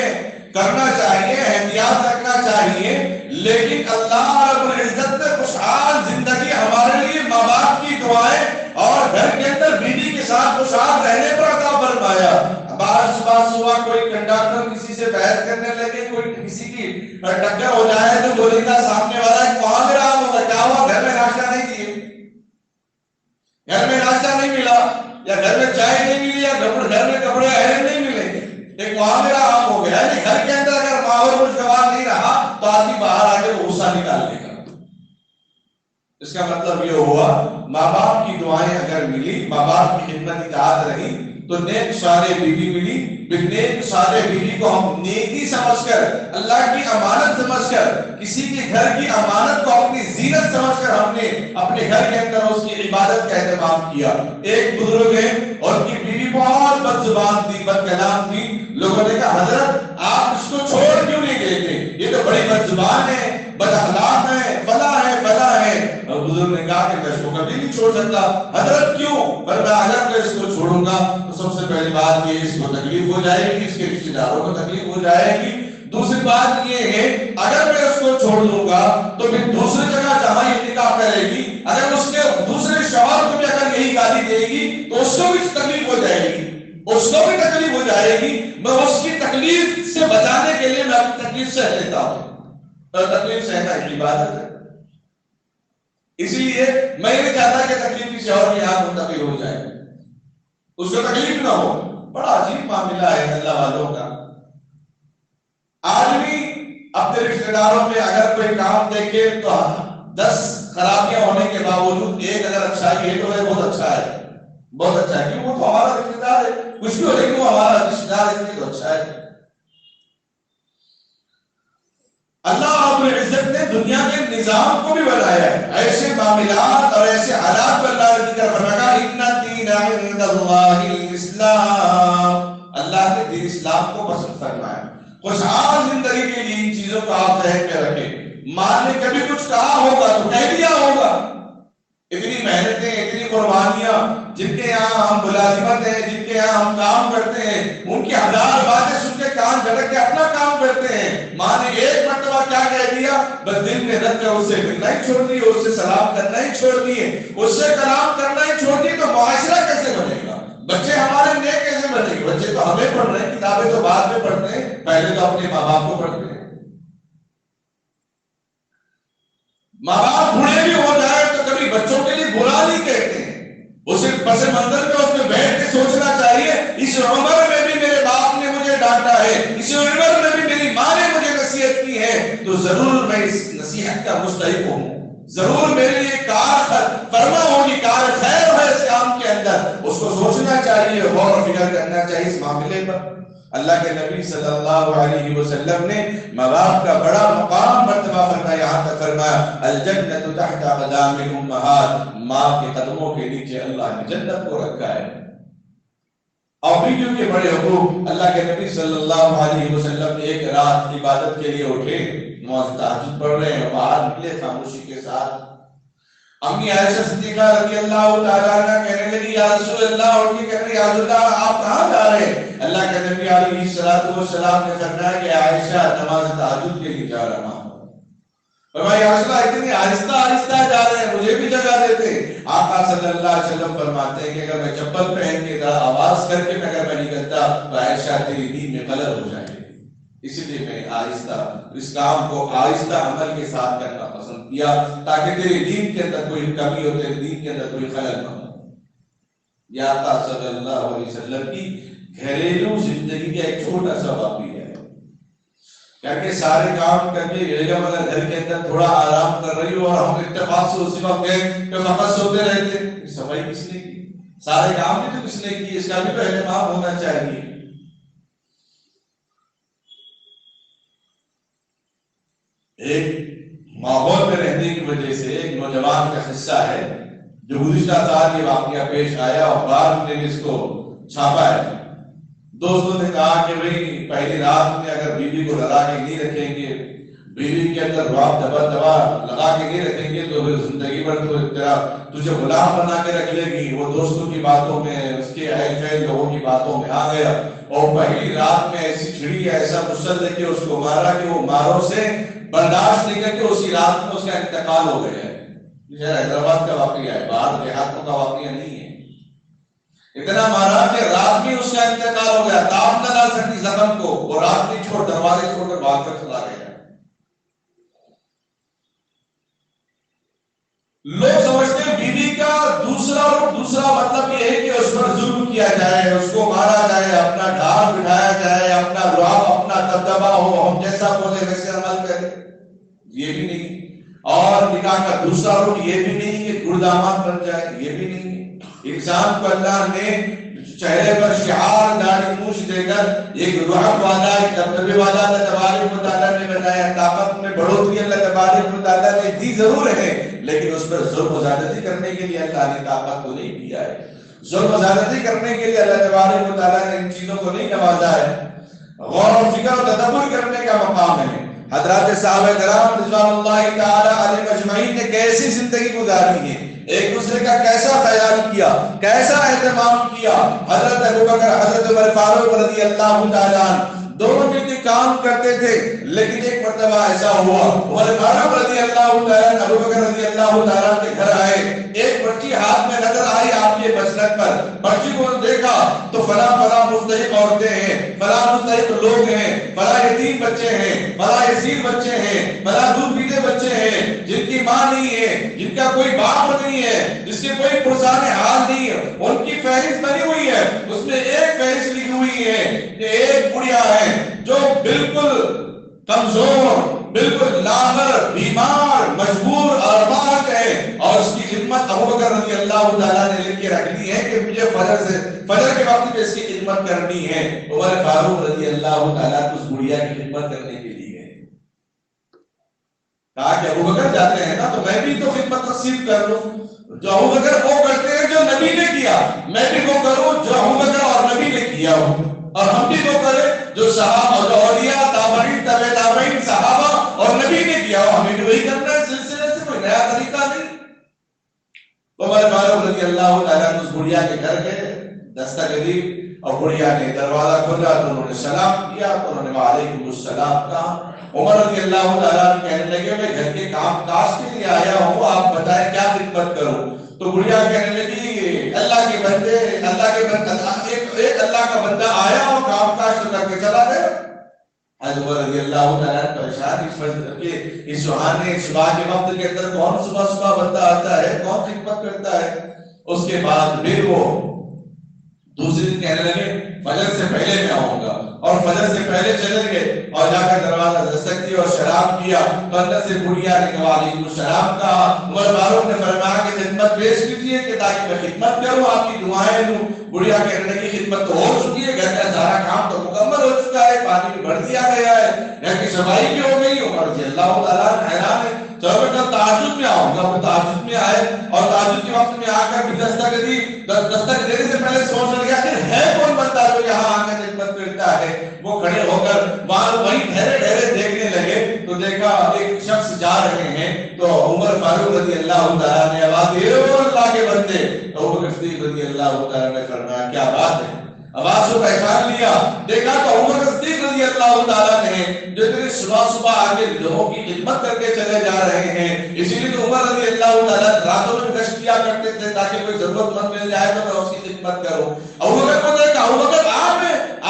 کرنا چاہیے، احتیاط رکھنا چاہیے، لیکن اللہ رب العزت نے خوشحال زندگی ہمارے لیے ماں باپ کی دعائیں اور گھر کے اندر بیوی کے ساتھ خوشحال رہنے پر عطا فرمایا. بعض ہوا کوئی کنڈکٹر کسی سے بحث کرنے لگے، کوئی کسی کی ٹکر ہو جائے تو بولے گا سامنے والا وہاں پہ رہا ہوگا، کیا ہوا گھر میں ناشتہ نہیں دیے، گھر میں ناشتہ نہیں ملا، یا گھر میں چائے نہیں ملی، یا گھر میں کپڑے اہل نہیں ملے. ایک وہاں میرا عام ہو گیا ہے. گھر کے اندر اگر ماحول خوشگوار نہیں رہا تو آدمی باہر آ کے غصہ نکال لے گا. اس کا مطلب یہ ہوا ماں باپ کی دعائیں اگر ملی، ماں باپ کی خدمت اطاعت رہی تو نیک سارے بیوی ملی. نیک سارے بیوی کو ہم نیکی سمجھ کر، اللہ کی امانت سمجھ کر، کسی کے گھر کی امانت کو اپنی زینت سمجھ کر ہم نے اپنے گھر کے اندر اس کی عبادت کا اہتمام کیا. ایک بزرگ ہے اور ان کی بیوی بہت بد زبان تھی، بد کلام تھی. لوگوں نے کہا حضرت آپ اس کو چھوڑ کیوں نہیں دیتے، یہ تو بڑی بد زبان ہے، بد اخلاق ہے، فلاں ہے فلاں ہے. اور بزرگ نے کہا کہ میں اس کو کبھی نہیں چھوڑ سکتا. حضرت کیوں؟ پر میں اگر میں اس کو چھوڑوں گا تو سب سے پہلی بات یہ اس کو تکلیف ہو جائے گی، اس کے رشتے داروں کو تکلیف ہو جائے گی. دوسری بات یہ ہے اگر میں اس کو چھوڑ دوں گا تو پھر دوسری جگہ جہاں یہ نکاح کرے گی، اگر اس کے دوسرے شوہر کو بھی اگر یہی گالی دے گی تو اس کو بھی تکلیف ہو جائے گی، اس کو بھی تکلیف ہو جائے گی. میں اس کی تکلیف سے بچانے کے لیے میں اپنی تکلیف سہ لیتا ہوں، اور تکلیف سہنا ایک عبادت ہے. اسی لیے میں نہیں چاہتا کہ تکلیف کسی اور کی آنکھ منتقل ہو جائے، اس کو تکلیف نہ ہو. بڑا عجیب معاملہ ہے اللہ والوں کا. آدمی اپنے رشتے داروں میں اگر کوئی کام دیکھے تو 10 خرابیاں ہونے کے باوجود ایک اگر اچھائی ہے تو بہت اچھا ہے، بہت اچھا ہے، کیوں وہ تو ہمارا رشتے دار ہے، کچھ بھی ہو لیکن وہ ہمارا رشتے دار ہے تو اچھا ہے. اللہ رب العزت نے دنیا کے نظام کو بھی بنایا ہے، ایسے معاملات اور ایسے حالات پر اللہ نے ذکر فرمایا ان الدین عند اللہ الاسلام. اللہ نے دین اسلام کو پسند فرمایا. خوشحال زندگی کے لیے ان چیزوں کو آپ ذہن میں رکھیں. ماں نے کبھی کچھ کہا ہوگا تو کہہ دیا ہوگا. اتنی محنتیں، اتنی قربانیاں، جن کے یہاں ہم ملازمت ہیں، جن کے یہاں ہم کام کرتے ہیں، ان کی 1000 باتیں سن کے کان جھٹک کے اپنا کام کرتے ہیں. ماں نے ایک مرتبہ کیا کہہ دیا بس دل میں رکھ کر اس سے ملنا ہی چھوڑ دیے، اس سے سلام کرنا ہی چھوڑ دیے، اس سے کلام کرنا ہی چھوڑ دیے. تو معاشرہ کیسے بنے گا؟ بچے ہمارے نیک کیسے بنے گے؟ بچے تو ہمیں پڑھ رہے ہیں، کتابیں تو بعد میں پڑھتے ہیں، پہلے تو اپنے ماں باپ کو پڑھتے ہیں. ماں باپ بوڑھے بھی ہو جائے تو کبھی بچوں کے لیے برا نہیں کہتے ہیں. اسے پس منظر میں اس میں بیٹھ کے سوچنا چاہیے اس عمر میں بھی میرے باپ نے مجھے ڈانٹا ہے، اس عمر میں بھی میری ماں نے مجھے نصیحت کی ہے، تو ضرور میں اس نصیحت کا مستحق ہوں، ضرور میرے لیے کار فرما ہوگی، کار خیر ہے اس کام کے اندر. اس کو سوچنا چاہیے، غور و فکر کرنا چاہیے اس معاملے پر. اللہ کے نبی صلی اللہ علیہ وسلم نے ماں باپ کا بڑا مقام مرتبہ فرمایا. یہاں تک فرمایا الجنت تحت اقدام الامہات، ماں کے قدموں کے نیچے اللہ نے جنت کو رکھا ہے. اور بیویوں کے بڑے حقوق. اللہ کے نبی صلی اللہ علیہ وسلم نے ایک رات عبادت کے لیے اٹھے، نماز تہجد پڑھ رہے ہیں، باہر نکلے خاموشی کے ساتھ. امی عائشہ صدیقہ رضی اللہ تعالیٰ عنہ کہنے لگی یا رسول اللہ، اور یہ کہنے یا رسول اللہ آپ کہاں جا رہے ہیں؟ اللہ کے نبی علیہ السلام نے فرمایا کہ عائشہ نماز تہجد کے لیے جا رہا ہوں. فرمایا یا رسول اللہ اتنی آہستہ آہستہ جا رہے ہیں، مجھے بھی جگہ دیتے. آقا صلی اللہ علیہ وسلم فرماتے ہیں کہ اگر میں چپل پہن کے آواز کر کے اگر میں نکلتا تو عائشہ تیری دین میں خلل ہو جائے گی. اسی لیے میں آہستہ اس کام کو آہستہ عمل کے ساتھ کرنا پسند کیا تاکہ تیرے دین کے اندر کوئی کمی ہو، تیرے دین کے اندر کوئی خلل نہ ہو. یہ آقا صلی اللہ علیہ وسلم کی گھریلو زندگی کا ایک چھوٹا سا واقعہ ہے. کہ سارے کام کر کے علم اگر گھر کے اندر تھوڑا آرام کر رہی ہو اور ہم اتفاق سے اسی وقت گئے کہ فقط سوتے رہتے، صفائی کس نے کی؟ سارے کام بھی تو کس نے کی؟ اس کا بھی تو اہتمام ہونا چاہیے. ایک ماحول میں رہنے کی وجہ سے ایک نوجوان کا قصہ ہے جو گزشتہ سال یہ واقعہ پیش آیا اور بعد نے اس کو چھاپا ہے. دوستوں نے کہا کہ بھئی پہلی رات میں اگر بیوی کو لگا کے نہیں رکھیں گے، بیوی کے اندر رعب دبا لگا کے نہیں رکھیں گے تو پھر زندگی بھر تو تجھے غلام بنا کے رکھ لے گی. وہ دوستوں کی باتوں میں، اس کے اہل خیر لوگوں کی باتوں میں آ گیا اور پہلی رات میں ایسی چھڑی ایسا مسل لے کے اس کو مارا کہ وہ ماروں سے برداشت نہیں کر کے اسی رات میں اس کا انتقال ہو گیا ہے. یہ حیدرآباد کا واقعہ ہے، باہر دیہاتوں کا واقعہ نہیں ہے. اتنا مارا کہ رات میں اس کا انتقال ہو گیا. تاب نہ لا سکتی زخم کو، وہ رات میں چھوڑ دروازے چھوڑ کر بھاگ کر چلا گیا. لوگ سمجھتے ہیں بیوی کا دوسرا مطلب یہ ہے کہ اس پر ظلم کیا جائے، اس کو مارا جائے، اپنا ڈھال بٹھایا جائے، اپنا رعب، اپنا دبدبا ہو، ہم جیسا بولے ویسے عمل کرے. یہ بھی نہیں. اور نکاح کا دوسرا رخ یہ بھی نہیں کہ گرداماد بن جائے، یہ بھی نہیں. انسان کو اللہ نے چہرے پر شعار داڑھی مونچھ دے کر ایک رعب والا، ایک دبدبے والا اللہ تبارک و تعالیٰ نے بنایا. طاقت میں بڑھوتری اللہ تبارک و تعالیٰ نے دی ضرور ہے، لیکن اس پر ظلم و زیادتی کرنے کے لیے اللہ نے طاقت کو نہیں دیا ہے. ظلم و زیادتی کرنے کے لیے اللہ تبارک و تعالیٰ نے ان چیزوں کو نہیں نوازا ہے. غور و فکر و تدبر کرنے کا مقام ہے. حضرات صحابہ کرام رضوان اللہ تعالی علیہم اجمعین نے کیسی زندگی گزاری ہے، ایک دوسرے کا کیسا خیال کیا، کیسا اہتمام کیا. حضرت ابوبکر، حضرت عمر فاروق رضی اللہ تعالیٰ عنہ دونوں مل کے کام کرتے تھے، لیکن ایک مرتبہ ایسا ہوا عمر فاروق رضی اللہ تعالیٰ، ابوبکر رضی اللہ تعالیٰ کے گھر آئے، ایک پرچی ہاتھ میں نظر آئی آپ کے مسلک پر. پرچی کو دیکھا تو فلاں فلاں مستحق عورتیں ہیں، فلاں مستحق لوگ ہیں، فلاں یتیم بچے ہیں، فلاں یسیر بچے ہیں، فلاں دودھ پیتے بچے ہیں جن کی ماں نہیں ہے، جن کا کوئی باپ نہیں ہے، جس کے کوئی پرسان حال نہیں ہے. ان کی فہرست بنی ہوئی ہے، اس میں ایک فہرست لکھی ہوئی ہے کہ ایک بڑھیا ہے جو بالکل کمزور، بالکل لاغر، بیمار، مجبور اور پاک ہے، اور اس کی خدمت ابوبکر رضی اللہ تعالیٰ نے لکھ کے رکھ دی ہے کہ مجھے فجر کے وقت میں اس کی خدمت کرنی ہے. عمر فاروق رضی اللہ تعالیٰ اس بڑھیا کی خدمت کرنے کے لیے گئے. کہا کہ ابوبکر جاتے ہیں نا تو میں بھی تو خدمت نصیب کر لوں. جو ابوبکر وہ کرتے ہیں جو نبی نے کیا، میں بھی وہ کروں جو ابوبکر اور نبی نے کیا ہو، اور ہم بھی وہ کریں جو صحابہ، جو اولیاء، تابعین، تبع تابعین، صحابہ اور نبی نے کیا ہو. ہمیں بھی وہی کرنا ہے، سلسلے سے کوئی نیا طریقہ نہیں. عمر فاروق رضی اللہ تعالیٰ اس بڑھیا کے گھر گئے، دستک دی، اور بڑھیا نے دروازہ کھولا تو انہوں نے سلام کیا تو انہوں نے وعلیکم السلام کہا. عمر رضی اللہ تعالیٰ کہنے لگے میں گھر کے کام کاج کے لیے آیا ہوں، آپ بتائیں کیا خدمت کروں. تو بڑھیا کہنے لگی اللہ کے بندے، ایک اللہ کا بندہ آیا اور کام کاج کر کے چلا گیا. حضرت عمر رضی اللہ تعالیٰ پریشان اس سہانے صبح کے وقت کے اندر کون صبح بندہ آتا ہے، کون خدمت کرتا ہے. اس کے بعد پھر وہ دوسری دن کہنے لگے فجر سے پہلے میں آؤں گا، اور فجر سے پہلے چلے گئے اور جا کر دروازہ دستک دی اور شراب کیا تو اندر سے بڑھیا نے وعلیکم السلام کہا. عمر فاروق نے فرمایا کہ خدمت پیش کیجیے کہ تاکہ میں خدمت کروں، آپ کی دعائیں لوں. بڑھیا کہنے لگی خدمت تو ہو چکی ہے، گھر کا سارا کام تو مکمل ہو چکا ہے، پانی بھی بھر دیا گیا ہے، گھر کی صفائی بھی ہو گئی. عمر رضی اللہ تعالیٰ حیران ہے. چلو میں کل تہجد میں آؤں گا. وہ تہجد میں آئے اور تہجد کے وقت میں آ کر بھی دستک دی. دستک دینے سے پہلے سوچ لیا کہ ہے کون بندہ جو یہاں آ کر خدمت کرتا ہے. وہ کھڑے ہو کر وہیں ٹھہرے دیکھنے لگے تو دیکھا ایک شخص جا رہے ہیں. تو عمر فاروق رضی اللہ تعالیٰ نے آواز دی اللہ کے بندے. تو ابوبکر صدیق رضی اللہ تعالیٰ نے فرمایا کیا بات ہے. آواز کو پہچان لیا، دیکھا تو عمر صدیق رضی اللہ تعالیٰ نے جو اتنے صبح آگے لوگوں کی خدمت کر کے چلے جا رہے ہیں. اسی لیے تو عمر رضی اللہ تعالیٰ راتوں میں گشت کیا کرتے تھے تاکہ کوئی ضرورت مند مل جائے تو میں اس کی خدمت کروں. ابوبکر کو دیکھا، ابوبکر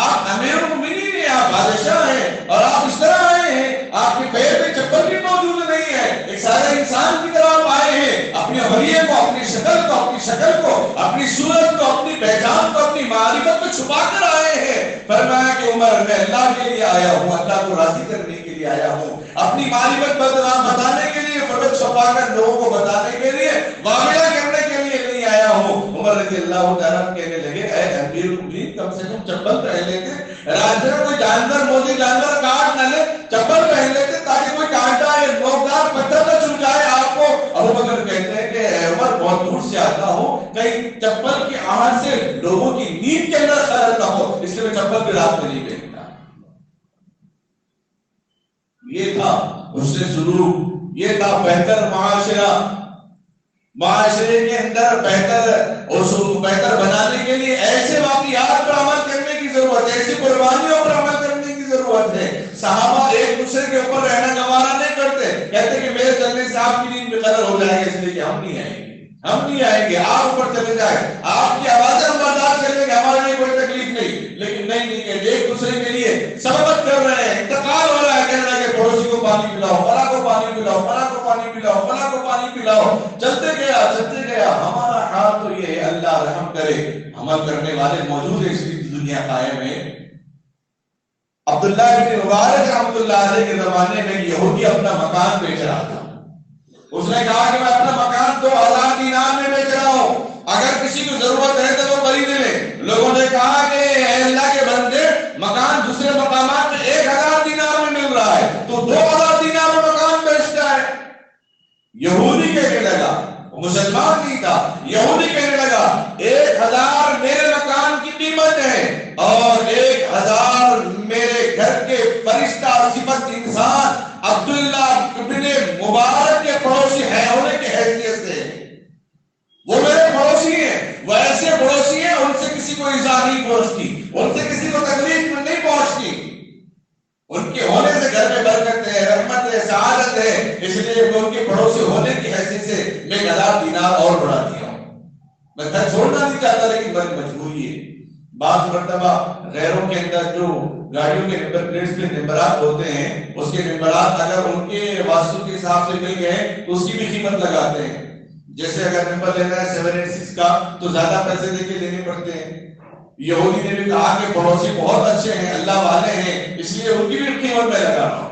آپ امیر المؤمنین ہیں، آپ بادشاہ ہیں اور آپ اس طرح آئے ہیں، آپ کے پیر میں چپل بھی موجود نہیں ہے، ایک سارے انسان کی طرح آپ آئے ہیں. اپنے حلیے کو، اپنی شکل کو، اپنی صورت کو، اپنی پہچان کو، اپنی معرفت کو چھپا کر آئے ہیں. فرمایا کہ عمر میں اللہ کے لیے آیا ہوں، اللہ کو راضی کرنے کے لیے آیا ہوں، اپنی معرفت بتانے کے لیے، فرق چھپا کر لوگوں کو بتانے کے لیے، معاملہ کرنے کے لیے نہیں آیا ہوں. عمر رضی اللہ تعالیٰ کہنے لگے اے امیر المؤمنین کم سے کم چپل پہن لیتے، راستے میں کوئی جانور موذی جانور کاٹ نہ لے، چپل پہن لیتے تاکہ کوئی کانٹا یا سے آتا ہوں، کہیں چپل کی آہٹ سے لوگوں کی نیند کے اندر خلل نہ ہو، اس لیے میں چپل بھی رات میں نہیں پہنتا۔ یہ تھا حسن سلوک، یہ تھا بہتر معاشرہ۔ معاشرے کے اندر بہتر بنانے کے لیے ایسے واقعات پر عمل کرنے کی ضرورت ہے، ایسی قربانیوں پر عمل کرنے کی ضرورت ہے۔ صحابہ ایک دوسرے کے اوپر رہنا گوارا نہیں کرتے، کہتے کہ میرے چلنے سے آپ کی نیند بے قرار ہو جائے گی، اس لیے کہ ہم نہیں آئیں گے، آپ اوپر چلے جائیں، آپ کی آوازیں ہم برداشت کریں گے، ہمارے لیے کوئی تکلیف نہیں، لیکن نہیں کہ ایک دوسرے کے لیے سبقت کر رہے ہیں، انتقال ہو رہا ہے، کہہ رہا ہے کہ پڑوسی کو پانی پلاؤ، فلاں کو پانی پلاؤ، فلاں کو پانی پلاؤ، فلاں کو پانی پلاؤ، چلتے گیا۔ ہمارا حال تو یہ ہے، اللہ رحم کرے، عمل کرنے والے موجود ہیں، اس لیے دنیا قائم ہے۔ عبداللہ بن مبارک رحمۃ اللہ علیہ کے زمانے میں یہودی اپنا مکان بیچ رہا تھا۔ اس نے کہا کہ میں اپنا مکان 2000 دینار میں بیچ رہا ہوں، اگر کسی کو ضرورت ہے تو وہ خرید لے۔ لوگوں نے کہا کہ اے اللہ کے بندے، مکان دوسرے مقامات میں 1000 دینار میں مل رہا ہے، تو 2000 دینار میں مکان بیچتا ہے۔ یہودی کہنے لگا، وہ مسلمان نہیں تھا، یہودی کہنے لگا 1000 میرے مکان کی قیمت ہے اور 1000 میرے گھر کے فرشتہ صفت انسان عبداللہ ابن مبارک کے پڑوسی ہیں ہونے کی حیثیت سے، وہ میرے پڑوسی ہیں، وہ ایسے پڑوسی ہیں ان سے کسی کو ایذا نہیں پہنچتی، ان سے کسی کو تکلیف نہیں پہنچتی، ان کے ہونے سے گھر میں برکت ہے، رحمت ہے، سعادت ہے، اس لیے ان کے پڑوسی ہونے کی حیثیت سے میں 1000 دینار اور بڑھا دیا ہوں۔ میں گھر چھوڑنا نہیں چاہتا لیکن بڑی مجبوری ہے۔ بعض مرتبہ غیروں کے اندر جو گاڑیوں کے نمبر پلیٹس پہ نمبرات ہوتے ہیں، اس کے نمبرات اگر ان کے واسطوں کے حساب سے مل گئے تو اس کی بھی قیمت لگاتے ہیں۔ جیسے اگر نمبر لینا ہے 786 کا تو زیادہ پیسے دے کے لینے پڑتے ہیں۔ یہودی نے بھی کہا کہ پڑوسی بہت اچھے ہیں، اللہ والے ہیں، اس لیے ان کی بھی قیمت میں لگا رہا ہوں۔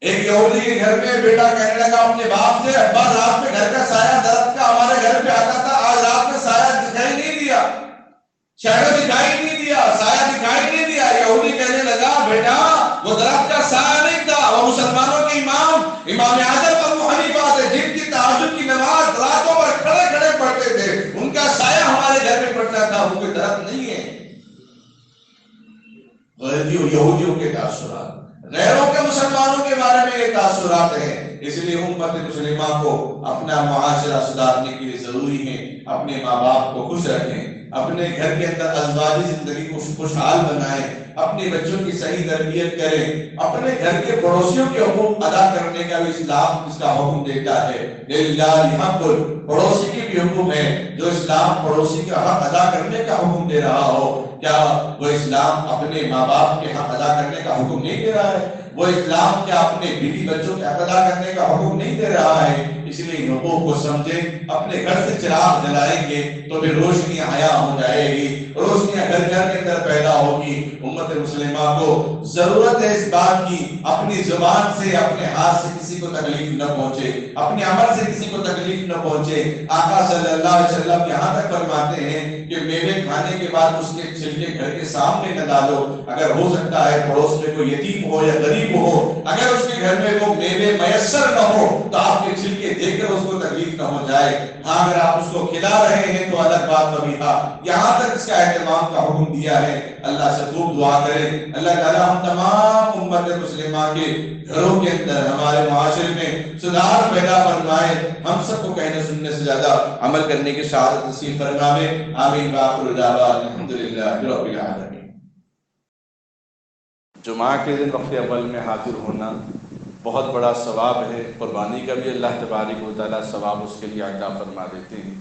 ایک یہودی کے گھر میں بیٹا کہنے لگا اپنے باپ سے، ابا رات میں گھر کا سایہ درخت کا ہمارے گھر پہ آتا تھا، آج رات میں سایہ دکھائی نہیں دیا، شیڈو دکھائی نہیں دیا، سایہ دکھائی نہیں دیا۔ یہودی کہنے لگا بیٹا وہ درخت کا سایہ نہیں تھا، وہ مسلمانوں کے امام اعظم ابو حنیفہ تھے، جن کی تہجد کی نماز راتوں پر کھڑے کھڑے پڑھتے تھے، ان کا سایہ ہمارے گھر میں پڑتا تھا، وہ کوئی درخت نہیں ہے۔ یہودیوں کے تاثرات، غیروں کے مسلمانوں کے بارے میں یہ تاثرات ہیں، اس لیے امت مسلمہ کو اپنا معاشرہ سدھارنے کے لیے ضروری ہے اپنے ماں باپ کو خوش رکھیں، اپنے گھر کے اندر ازواجی زندگی کو خوشحال بنائیں، اپنے بچوں کی صحیح تربیت کریں، اپنے گھر کے پڑوسیوں کے حقوق ادا کرنے کا بھی اسلام اس کا حکم دیتا ہے۔ للہ حق، پڑوسی کی بھی حکم ہے، جو اسلام پڑوسی کا حق ادا کرنے کا حکم دے رہا ہو، کیا وہ اسلام اپنے ماں باپ کے حق ادا کرنے کا حکم نہیں دے رہا ہے؟ وہ اسلام کیا اپنے بیوی بچوں کے حق ادا کرنے کا حکم نہیں دے رہا ہے؟ اس لیے ان حقوق کو سمجھیں، اپنے گھر سے چراغ جلائیں گے تو پھر روشنی حیا ہو جائے گی، روشنیاں گھر گھر کے اندر پیدا ہوگی۔ امت مسلمہ کو ضرورت ہے اس بات کی، اپنی زبان سے اپنے ہاتھ سے کسی کو تکلیف نہ پہنچے، اپنے عمل سے کسی کو تکلیف نہ پہنچے۔ آقا صلی اللہ علیہ وسلم یہاں تک فرماتے ہیں کہ میوے کھانے کے بعد اس کے چھلکے گھر کے سامنے نہ ڈالو، اگر ہو سکتا ہے پڑوس میں کوئی یتیم ہو یا غریب ہو، اگر اس کے گھر میں وہ میوے میسر نہ ہو تو آپ کے چھلکے دیکھ کر اس کو تکلیف نہ ہو جائے۔ ہاں اگر آپ اس کو کھلا رہے ہیں تو الگ بات کبھی تھا، یہاں تک اس کا اہتمام کا حکم دیا ہے۔ اللہ سے خوب دعا کریں، اللہ تعالیٰ ہم تمام امت مسلمہ کے گھروں کے اندر، ہمارے معاشرے میں سدھار پیدا فرمائے، ہم سب کو کہنے سننے سے زیادہ عمل کرنے کی سعادت نصیب فرمائے۔ آمین وآخر دعوانا الحمدللہ رب العالمین۔ جمعہ کے دن وقت اول میں حاضر ہونا بہت بڑا ثواب ہے، قربانی کا بھی اللہ تبارک و تعالیٰ ثواب اس کے لیے عطا فرما دیتے ہیں۔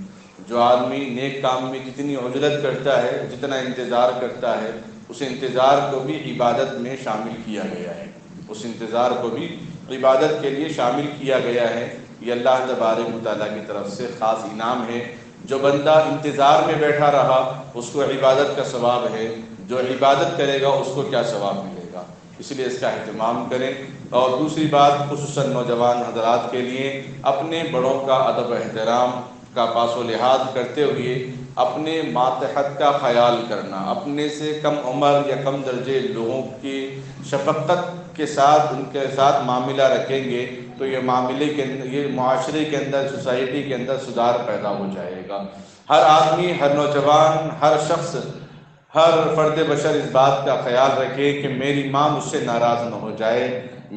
جو آدمی نیک کام میں جتنی عجلت کرتا ہے، جتنا انتظار کرتا ہے، اس انتظار کو بھی عبادت میں شامل کیا گیا ہے، اس انتظار کو بھی عبادت کے لیے شامل کیا گیا ہے۔ یہ اللہ تبارک و تعالیٰ کی طرف سے خاص انعام ہے۔ جو بندہ انتظار میں بیٹھا رہا اس کو عبادت کا ثواب ہے، جو عبادت کرے گا اس کو کیا ثواب ملے گا، اس لیے اس کا اہتمام کریں۔ اور دوسری بات خصوصاً نوجوان حضرات کے لیے، اپنے بڑوں کا ادب و احترام کا پاس و لحاظ کرتے ہوئے اپنے ماتحت کا خیال کرنا، اپنے سے کم عمر یا کم درجے لوگوں کی شفقت کے ساتھ ان کے ساتھ معاملہ رکھیں گے تو یہ معاملے کے اندر، یہ معاشرے کے اندر، سوسائٹی کے اندر سدھار پیدا ہو جائے گا۔ ہر آدمی، ہر نوجوان، ہر شخص، ہر فرد بشر اس بات کا خیال رکھے کہ میری ماں مجھ سے ناراض نہ ہو جائے،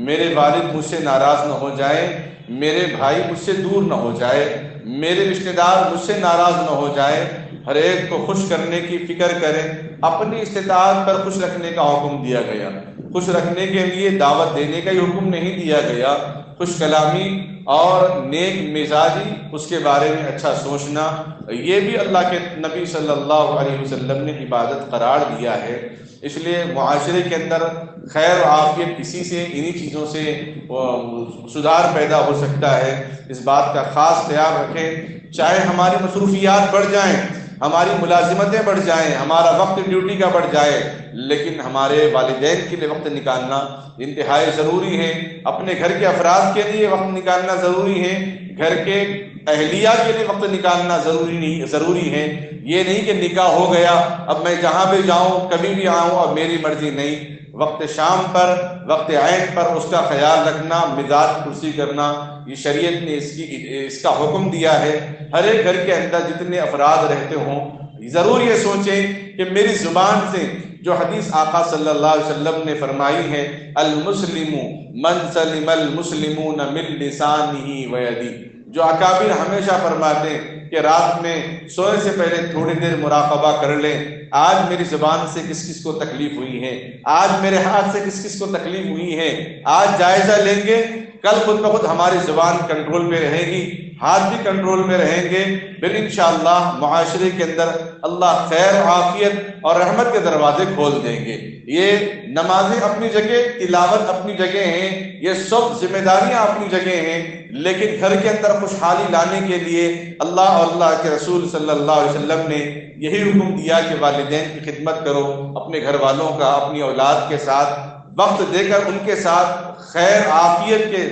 میرے والد مجھ سے ناراض نہ ہو جائیں، میرے بھائی مجھ سے دور نہ ہو جائے، میرے رشتہ دار مجھ سے ناراض نہ ہو جائے۔ ہر ایک کو خوش کرنے کی فکر کریں۔ اپنی استطاعت پر خوش رکھنے کا حکم دیا گیا، خوش رکھنے کے لیے دعوت دینے کا ہی حکم نہیں دیا گیا۔ خوش کلامی اور نیک مزاجی، اس کے بارے میں اچھا سوچنا، یہ بھی اللہ کے نبی صلی اللہ علیہ وسلم نے عبادت قرار دیا ہے۔ اس لیے معاشرے کے اندر خیر و عافیت اسی سے، انہی چیزوں سے سدھار پیدا ہو سکتا ہے۔ اس بات کا خاص خیال رکھیں، چاہے ہماری مصروفیات بڑھ جائیں، ہماری ملازمتیں بڑھ جائیں، ہمارا وقت ڈیوٹی کا بڑھ جائے، لیکن ہمارے والدین کے لیے وقت نکالنا انتہائی ضروری ہے۔ اپنے گھر کے افراد کے لیے وقت نکالنا ضروری ہے، گھر کے اہلیہ کے لیے وقت نکالنا ضروری ہے۔ یہ نہیں کہ نکاح ہو گیا، اب میں جہاں بھی جاؤں کبھی بھی آؤں، اب میری مرضی نہیں۔ وقت شام پر، وقت عین پر اس کا خیال رکھنا، مزاج پرسی کرنا، یہ شریعت نے اس کا حکم دیا ہے۔ ہر ایک گھر کے اندر جتنے افراد رہتے ہوں، ضرور یہ سوچیں کہ میری زبان سے جو حدیث آقا صلی اللہ علیہ وسلم نے فرمائی ہے، المسلم من سلم المسلمون من لسانہ ویدہ، جو اکابر ہمیشہ فرماتے ہیں کہ رات میں سونے سے پہلے تھوڑی دیر مراقبہ کر لیں، آج میری زبان سے کس کس کو تکلیف ہوئی ہے، آج میرے ہاتھ سے کس کس کو تکلیف ہوئی ہے، آج جائزہ لیں گے، کل خود بخود ہماری زبان کنٹرول میں رہے گی، ہاتھ بھی کنٹرول میں رہیں گے، پھر انشاءاللہ معاشرے کے اندر اللہ خیر و عافیت اور رحمت کے دروازے کھول دیں گے۔ یہ نمازیں اپنی جگہ، تلاوت اپنی جگہ ہیں، یہ سب ذمہ داریاں اپنی جگہ ہیں، لیکن گھر کے اندر خوشحالی لانے کے لیے اللہ اور اللہ کے رسول صلی اللہ علیہ وسلم نے یہی حکم دیا کہ والدین کی خدمت کرو، اپنے گھر والوں کا، اپنی اولاد کے ساتھ وقت دے کر ان کے ساتھ خیر عافیت کے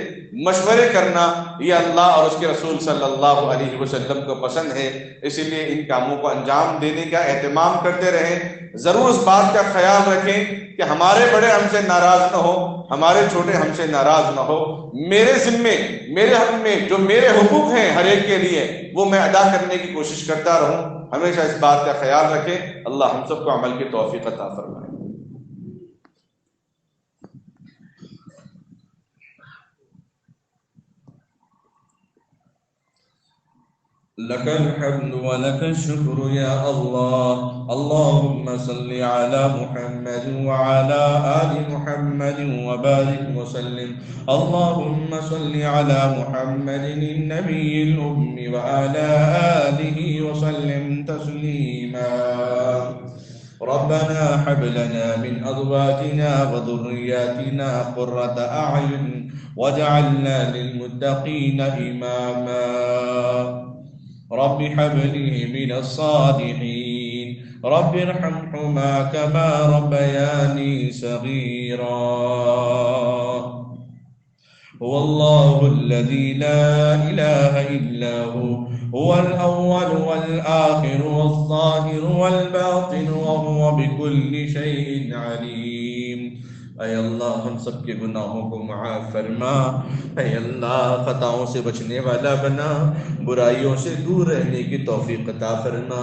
مشورے کرنا، یہ اللہ اور اس کے رسول صلی اللہ علیہ وسلم کو پسند ہے۔ اسی لیے ان کاموں کو انجام دینے کا اہتمام کرتے رہیں۔ ضرور اس بات کا خیال رکھیں کہ ہمارے بڑے ہم سے ناراض نہ ہو، ہمارے چھوٹے ہم سے ناراض نہ ہو، میرے ذمے، میرے حق میں جو میرے حقوق ہیں ہر ایک کے لیے، وہ میں ادا کرنے کی کوشش کرتا رہوں۔ ہمیشہ اس بات کا خیال رکھیں۔ اللہ ہم سب کو عمل کی توفیق عطا فرمائے۔ لك الحمد ولك الشكر يا الله، اللهم صل على محمد وعلى آل محمد وبارك وسلم، اللهم صل على محمد النبي الأمي وعلى آله وسلم تسليما۔ ربنا هب لنا من أزواجنا وذرياتنا قرة أعين واجعلنا للمتقين إماما۔ رب هب لي من الصالحين، رب ارحمهما كما ربياني صغيرا۔ هو الله الذي لا إله إلا هو الأول والآخر والظاهر والباطن وهو بكل شيء عليم۔ اے اللہ ہم سب کے گناہوں کو معاف فرما، اے اللہ خطاؤں سے بچنے والا بنا، برائیوں سے دور رہنے کی توفیق عطا فرما،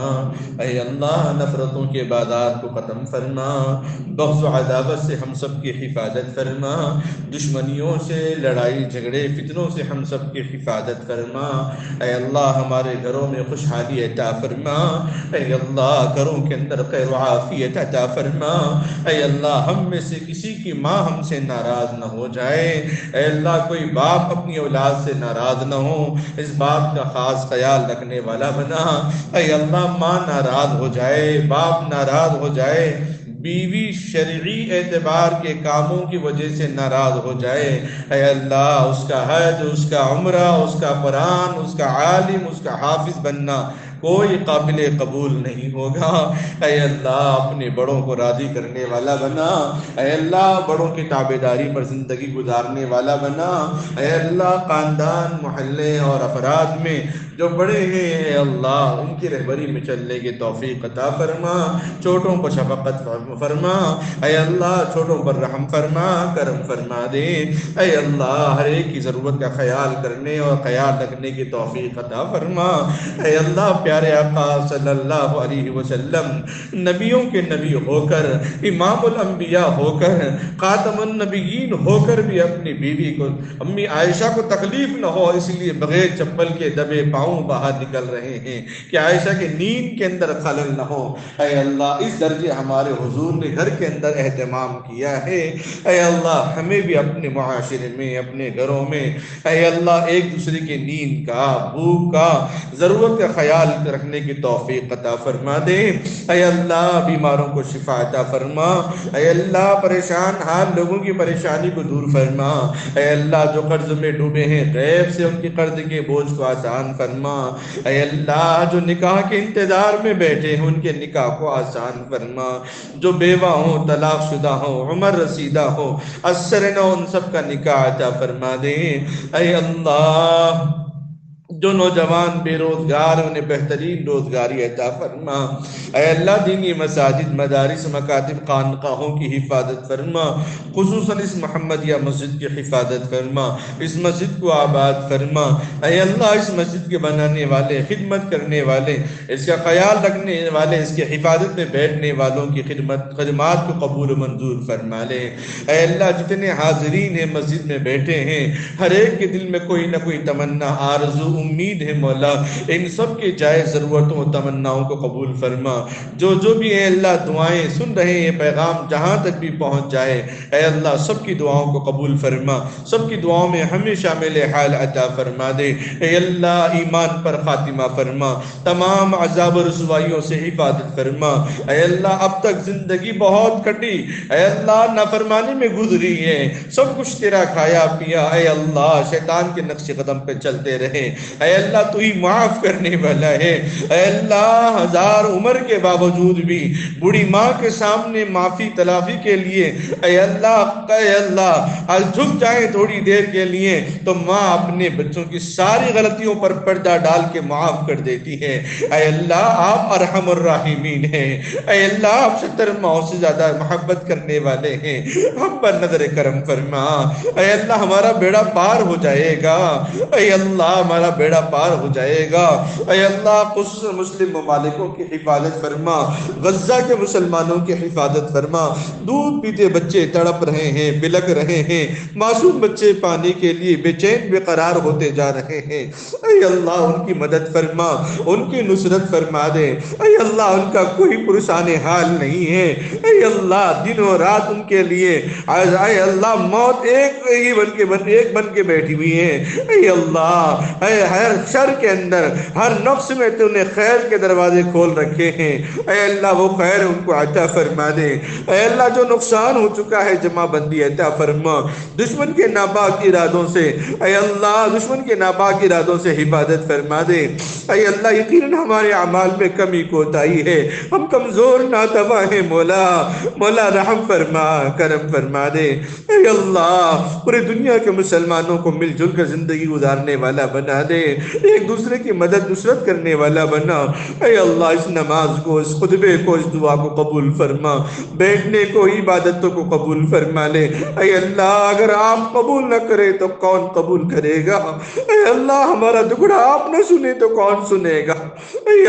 اے اللہ نفرتوں کے بادات کو ختم فرما، بغض و عداوت سے ہم سب کی حفاظت فرما، دشمنیوں سے، لڑائی جھگڑے فتنوں سے ہم سب کی حفاظت فرما، اے اللہ ہمارے گھروں میں خوشحالی عطا فرما، اے اللہ گھروں کے اندر خیر و عافیت عطا فرما، اے اللہ ہم میں سے کسی کی ماں ہم سے ناراض نہ ہو جائے، اے اللہ کوئی باپ اپنی اولاد سے ناراض نہ ہو، اس بات کا خاص خیال رکھنے والا بنا، اے اللہ ماں ناراض ہو جائے، باپ ناراض ہو جائے، بیوی شرعی اعتبار کے کاموں کی وجہ سے ناراض ہو جائے، اے اللہ اس کا حج، اس کا عمرہ، اس کا قرآن، اس کا عالم، اس کا حافظ بننا کوئی قابل قبول نہیں ہوگا، اے اللہ اپنے بڑوں کو راضی کرنے والا بنا، اے اللہ بڑوں کی تابعداری پر زندگی گزارنے والا بنا، اے اللہ خاندان، محلے اور افراد میں جو بڑے ہیں اے اللہ ان کی رہبری میں چلنے کی توفیق عطا فرما، چھوٹوں کو شفقت فرما، اے اللہ چھوٹوں پر رحم فرما، کرم فرما دے، اے اللہ ہر ایک کی ضرورت کا خیال کرنے اور خیال رکھنے کی توفیق عطا فرما، اے اللہ پیارے آقا صلی اللہ علیہ وسلم نبیوں کے نبی ہو کر، امام الانبیاء ہو کر، خاتم النبیین ہو کر بھی اپنی بیوی کو امی عائشہ کو تکلیف نہ ہو اس لیے بغیر چپل کے دبے پاؤں باہر نکل رہے ہیں کہ عائشہ کے نیند کے اندر خلل نہ ہو، اے اللہ اس درجے ہمارے حضور نے گھر کے اندر اہتمام کیا ہے، اے اللہ ہمیں بھی اپنے معاشرے میں اپنے گھروں میں اے اللہ ایک دوسرے کے نیند کا بھوک کا ضرورت کا خیال رکھنے کی توفیق عطا فرما دے، اے اللہ بیماروں کو شفا عطا فرما، اے اللہ پریشان حال لوگوں کی پریشانی کو دور فرما، اے اللہ جو قرض میں ڈوبے ہیں غیب سے ان کی قرض کے بوجھ کو آسان فرما، اے اللہ جو نکاح کے انتظار میں بیٹھے ہیں ان کے نکاح کو آسان فرما، جو بیوہ ہوں طلاق شدہ ہوں عمر رسیدہ ہوں اثر نہ ان سب کا نکاح عطا فرما دے، اے اللہ جو نوجوان بے روزگار انہیں بہترین روزگاری عطا فرما، اے اللہ دینی مساجد مدارس مکاتب خانقاہوں کی حفاظت فرما، خصوصاً اس محمدیہ مسجد کی حفاظت فرما، اس مسجد کو آباد فرما، اے اللہ اس مسجد کے بنانے والے خدمت کرنے والے اس کا خیال رکھنے والے اس کی حفاظت میں بیٹھنے والوں کی خدمات کو قبول و منظور فرما لے، اے اللہ جتنے حاضرین ہیں مسجد میں بیٹھے ہیں ہر ایک کے دل میں کوئی نہ کوئی تمنا آرزو امید ہے مولا ان سب کے جائز ضرورتوں و تمناؤں کو قبول فرما، جو بھی اے اللہ دعائیں سن رہے ہیں پیغام جہاں تک بھی پہنچ جائے اے اللہ سب کی دعاؤں کو قبول فرما، سب کی دعاؤں میں ہمیں شامل حال عطا فرما دے، اے اللہ ایمان پر خاتمہ فرما، تمام عذاب و رسوائیوں سے حفاظت فرما، اے اللہ اب تک زندگی بہت کٹی اے اللہ نافرمانی میں گزری ہے، سب کچھ تیرا کھایا پیا اے اللہ شیطان کے نقش قدم پہ چلتے رہے، اے اللہ تو ہی معاف کرنے والا ہے، اے اللہ ہزار عمر کے باوجود بھی بوڑھی ماں کے سامنے معافی تلافی کے لیے اے اللہ آج جھک جائیں تھوڑی دیر کے لیے تو ماں اپنے بچوں کی ساری غلطیوں پر پردہ ڈال کے معاف کر دیتی ہے، اے اللہ آپ ارحم الراحمین ہیں، اے اللہ آپ 70 ماؤں سے زیادہ محبت کرنے والے ہیں، ہم پر نظر کرم فرما، اے اللہ ہمارا بیڑا پار ہو جائے گا، اے اللہ ہمارا بیڑا پار ہو جائے گا، اے اللہ خصوصاً مسلم ممالکوں کی حفاظت فرما، غزہ کے مسلمانوں کی حفاظت فرما، دودھ پیتے بچے تڑپ رہے ہیں بلک رہے ہیں، معصوم بچے پانی کے لیے بے چین بے قرار ہوتے جا رہے ہیں، اے اللہ ان کی مدد فرما، ان کی نصرت فرما دے، اے اللہ ان کا کوئی پرسان حال نہیں ہے، اے اللہ دن و رات ان کے لیے اے اللہ موت ایک بن کے بیٹھی ہوئی ہے، اے اللہ اے ہر شر کے اندر ہر نفس میں تو نے خیر کے دروازے کھول رکھے ہیں، اے اللہ وہ خیر ان کو عطا فرما دے، اے اللہ جو نقصان ہو چکا ہے جمع بندی عطا فرما، دشمن کے ناپاک ارادوں سے اے اللہ دشمن کے ناپاک ارادوں سے حفاظت فرما دے، اے اللہ یقیناً ہمارے اعمال میں کمی کوتاہی ہے، ہم کمزور ناتواں ہیں، مولا رحم فرما کرم فرما دے، اے اللہ پوری دنیا کے مسلمانوں کو مل جل کر زندگی گزارنے والا بنا دے، ایک دوسرے کی مدد نصرت کرنے والا بنا، اے اللہ اس نماز کو اس خطبے کو اس دعا کو قبول فرما، بیٹھنے کو عبادتوں کو قبول فرما لے، اے اللہ اگر آپ قبول نہ کرے تو کون قبول کرے گا، اے اللہ ہمارا دکڑا آپ نہ سنے تو کون سنے گا، اے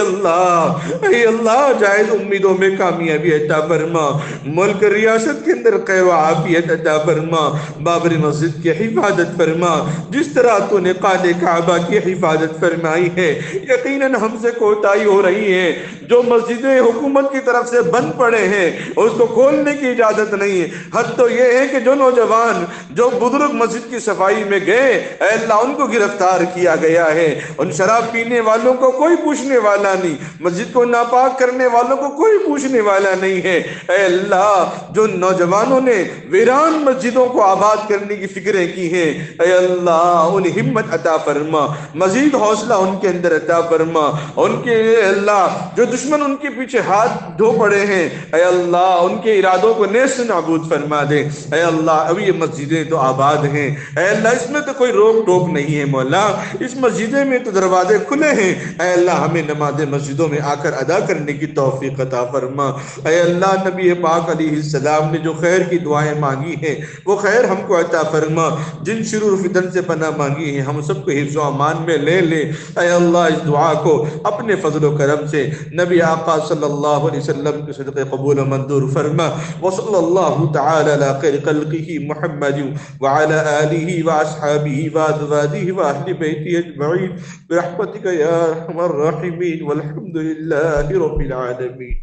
اللہ جائز امیدوں میں کامیابی عطا فرما، ملک ریاست کے اندر خیر و عافیت عطا فرما، بابری مسجد کی حفاظت فرما، جس طرح تو نے قلعہ کعبہ کی حفاظت فرمائی ہے، یقیناً ہم سے کوتاہی ہو رہی ہے، جو مسجدیں حکومت کی طرف سے بند پڑے ہیں اس کو کھولنے کی اجازت نہیں ہے، حد تو یہ ہے کہ جو نوجوان جو بزرگ مسجد کی صفائی میں گئے اے اللہ ان کو گرفتار کیا گیا ہے، ان شراب پینے والوں کو کوئی پوچھنے والا نہیں، مسجد کو ناپاک کرنے والوں کو کوئی پوچھنے والا نہیں ہے، اے اللہ جو نوجوانوں نے ویران مسجدوں کو آباد کرنے کی فکریں کی ہیں اے اللہ انہیں ہمت عطا فرما، مزید حوصلہ ان کے اندر عطا فرما، ان کے اللہ جو دشمن ان کے پیچھے ہاتھ دھو پڑے ہیں اے اللہ ان کے ارادوں کو نیست نابود فرما دے۔ اے اللہ ابھی یہ مسجدیں تو آباد ہیں، اے اللہ اس میں تو کوئی روک ٹوک نہیں ہے مولا، اس مسجدیں میں تو دروازے کھلے ہیں، اے اللہ ہمیں نماز مسجدوں میں آ کر ادا کرنے کی توفیق عطا فرما۔ اے اللہ نبی پاک علیہ السلام نے جو خیر کی دعائیں مانگی ہیں وہ خیر ہم کو عطا فرما، جن شرور فتن سے پناہ مانگی ہیں ہم سب کو حفظ و امان میں لے لے۔ اے اللہ اس دعا کو اپنے فضل و کرم سے نبی آقا صلی اللہ علیہ وسلم کے صدقے قبول و منظور فرما۔ وصلی اللہ تعالی علی خیر خلقہ محمد وعلی آلہ واصحابہ وازواجہ واہل بیتہ اجمعین برحمتک یا ارحم الراحمین والحمد للہ رب العالمین۔